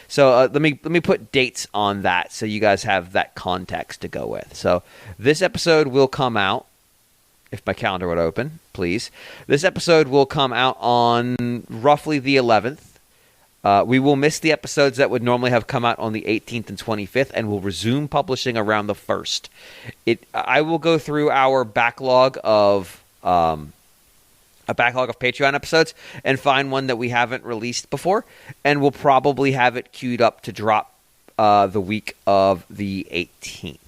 So let me put dates on that so you guys have that context to go with. So this episode will come out, if my calendar would open, please. This episode will come out on roughly the 11th. We will miss the episodes that would normally have come out on the 18th and 25th, and we'll resume publishing around the 1st. I will go through our backlog of Patreon episodes and find one that we haven't released before, and we'll probably have it queued up to drop the week of the 18th.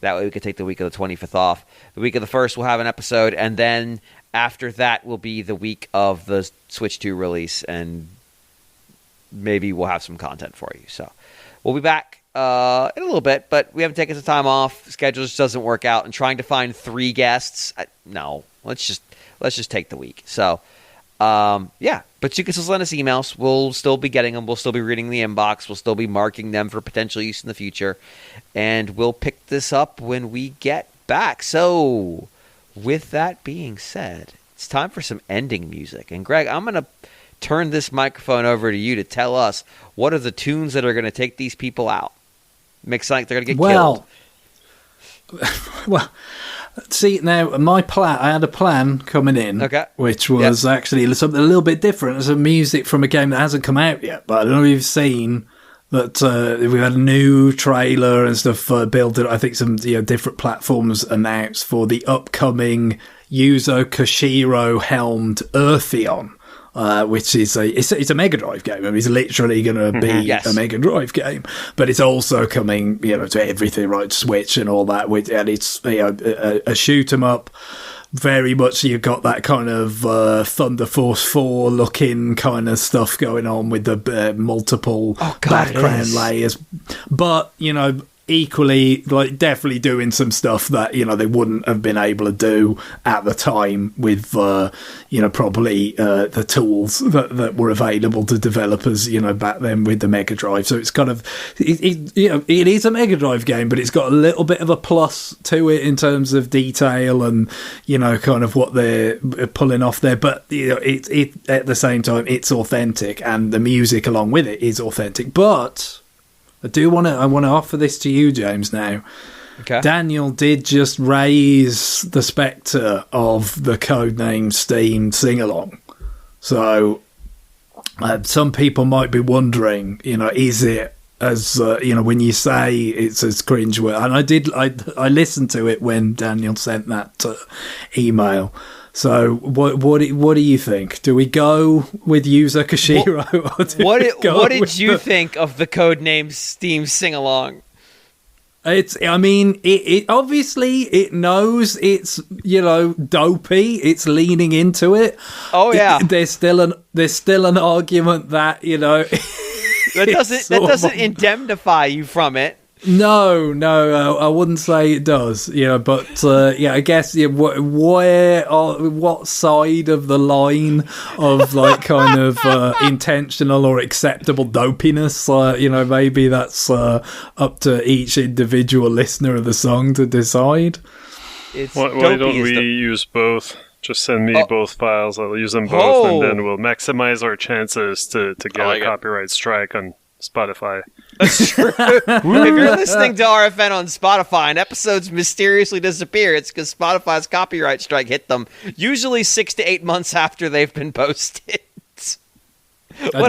That way we can take the week of the 25th off. The week of the 1st we'll have an episode, and then after that will be the week of the Switch 2 release, and maybe we'll have some content for you. So we'll be back in a little bit, but we haven't taken some time off. Schedule just doesn't work out, and trying to find 3 guests, no. Let's just take the week. So, yeah. But you can still send us emails. We'll still be getting them. We'll still be reading the inbox. We'll still be marking them for potential use in the future, and we'll pick this up when we get back. So, with that being said, it's time for some ending music. And Greg, I'm going to turn this microphone over to you to tell us what are the tunes that are going to take these people out. Makes like they're going to get killed. Well, see, now, I had a plan coming in, which was actually something a little bit different. It's some music from a game that hasn't come out yet, but I don't know if you've seen that we had a new trailer and stuff built. I think some different platforms announced for the upcoming Yuzo Koshiro helmed Eartheon. Which is it's a Mega Drive game. I mean, it's literally going to be a Mega Drive game, but it's also coming, to everything, right? Switch and all that. And it's a shoot 'em up. Very much, you've got that kind of Thunder Force 4 looking kind of stuff going on with the multiple background layers, but equally, like, definitely doing some stuff that they wouldn't have been able to do at the time with probably the tools that were available to developers back then with the Mega Drive. So it's kind of it is a Mega Drive game, but it's got a little bit of a plus to it in terms of detail and kind of what they're pulling off there. But it at the same time, it's authentic, and the music along with it is authentic. But I want to offer this to you, James, now. Okay. Daniel did just raise the spectre of the Codename Steam sing-along. So some people might be wondering, is it as, when you say it's as cringeworthy? And I listened to it when Daniel sent that email. So what do you think? Do we go with Yuzo Koshiro? What did you think of the Codename Steam sing-along? It obviously it knows it's dopey. It's leaning into it. Oh yeah. There's still an argument that that doesn't indemnify you from it. No, I wouldn't say it does. But I guess what side of the line of like kind of intentional or acceptable dopiness? Maybe that's up to each individual listener of the song to decide. Why don't we use both? Just send me both files. I'll use them both, and then we'll maximize our chances to get a copyright strike on Spotify. That's true. If you're listening to RFN on Spotify and episodes mysteriously disappear, it's because Spotify's copyright strike hit them usually 6 to 8 months after they've been posted. I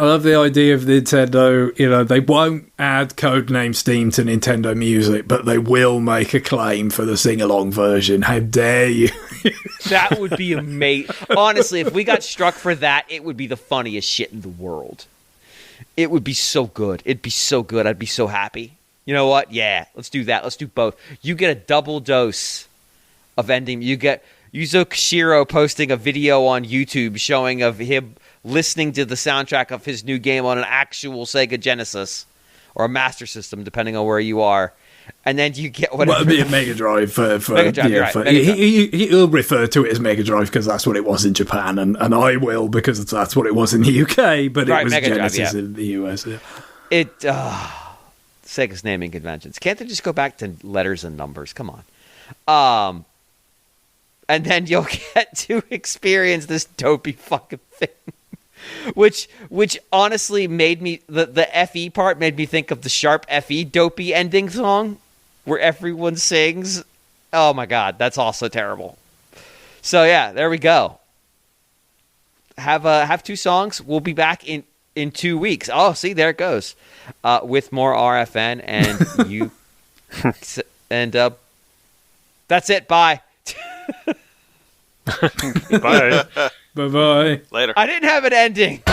love the idea of Nintendo. They won't add Codename Steam to Nintendo Music, but they will make a claim for the sing-along version. How dare you? That would be amazing. Honestly, if we got struck for that, it would be the funniest shit in the world. It would be so good. It'd be so good. I'd be so happy. You know what? Yeah, let's do that. Let's do both. You get a double dose of ending. You get Yuzo Koshiro posting a video on YouTube showing of him listening to the soundtrack of his new game on an actual Sega Genesis or a Master System, depending on where you are. And then you get whatever. Well, it'd be a Mega Drive. Mega Drive, you're right. He'll refer to it as Mega Drive because that's what it was in Japan, and I will because that's what it was in the UK, but it was Mega Genesis in the US. Yeah. Sega's naming conventions. Can't they just go back to letters and numbers? Come on. And then you'll get to experience this dopey fucking thing. Which honestly made me the FE part made me think of the Sharp FE dopey ending song where everyone sings. Oh my god, that's also terrible. So yeah, there we go. Have 2 songs. We'll be back in 2 weeks. Oh, see, there it goes. With more RFN and you and that's it. Bye. Bye. Bye-bye. Later. I didn't have an ending.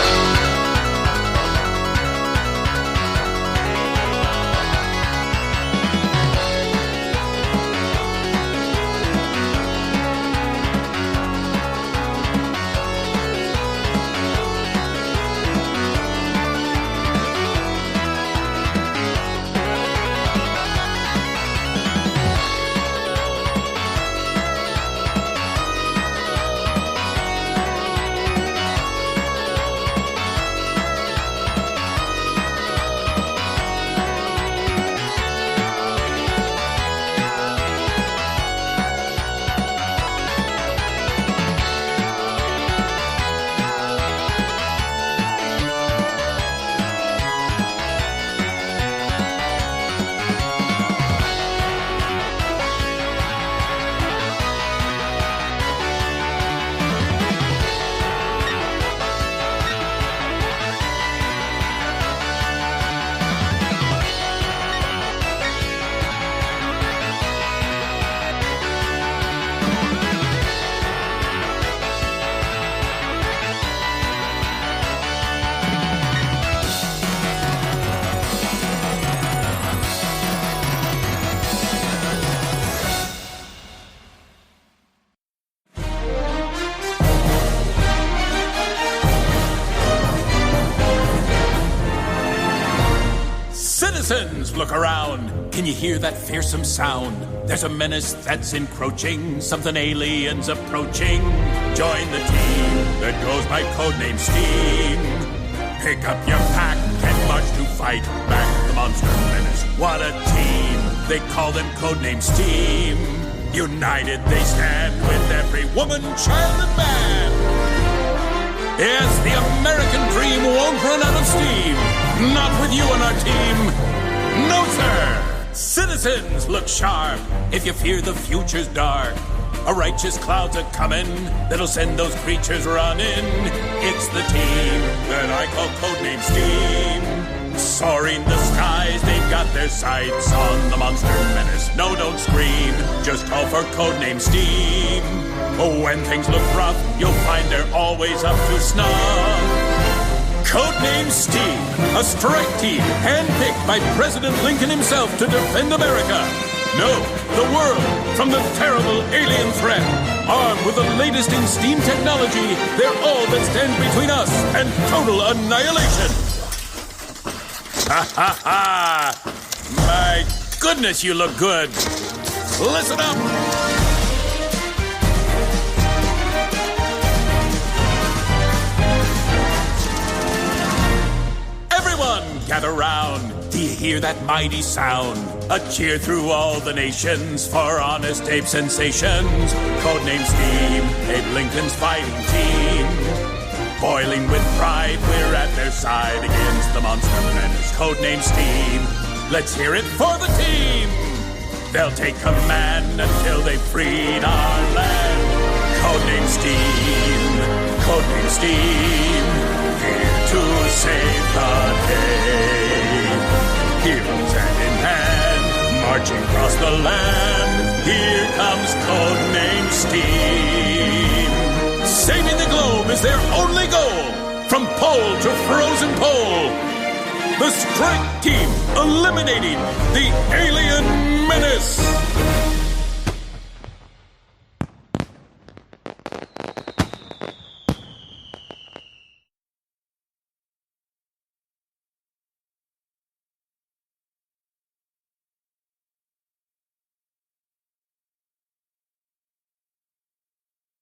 Citizens, look around. Can you hear that fearsome sound? There's a menace that's encroaching, something aliens approaching. Join the team that goes by codename Steam. Pick up your pack and march to fight back the monster menace. What a team! They call them codename Steam. United they stand with every woman, child, and man. Yes, the American dream won't run out of steam. Not with you on our team. No, sir. Citizens, look sharp. If you fear the future's dark, a righteous cloud's a-comin' that'll send those creatures running. It's the team that I call codename Steam. Soaring the skies, they've got their sights on the monster menace. No, don't scream, just call for codename Steam. Oh, when things look rough, you'll find they're always up to snuff. Codename Steam, a strike team handpicked by President Lincoln himself to defend America. No, the world from the terrible alien threat. Armed with the latest in steam technology, they're all that stands between us and total annihilation. Ha ha ha! My goodness, you look good. Listen up! Everyone, gather round. Do you hear that mighty sound? A cheer through all the nations for honest Abe sensations. Codename Steam, Abe Lincoln's fighting team. Boiling with pride, we're at their side against the monster menace. Codename Steam, let's hear it for the team. They'll take command until they've freed our land. Codename Steam, Codename Steam, here to save the day. Heroes hand in hand, marching across the land. Here comes Codename Steam. Saving the globe is their only goal, from pole to frozen pole. The strike team eliminating the alien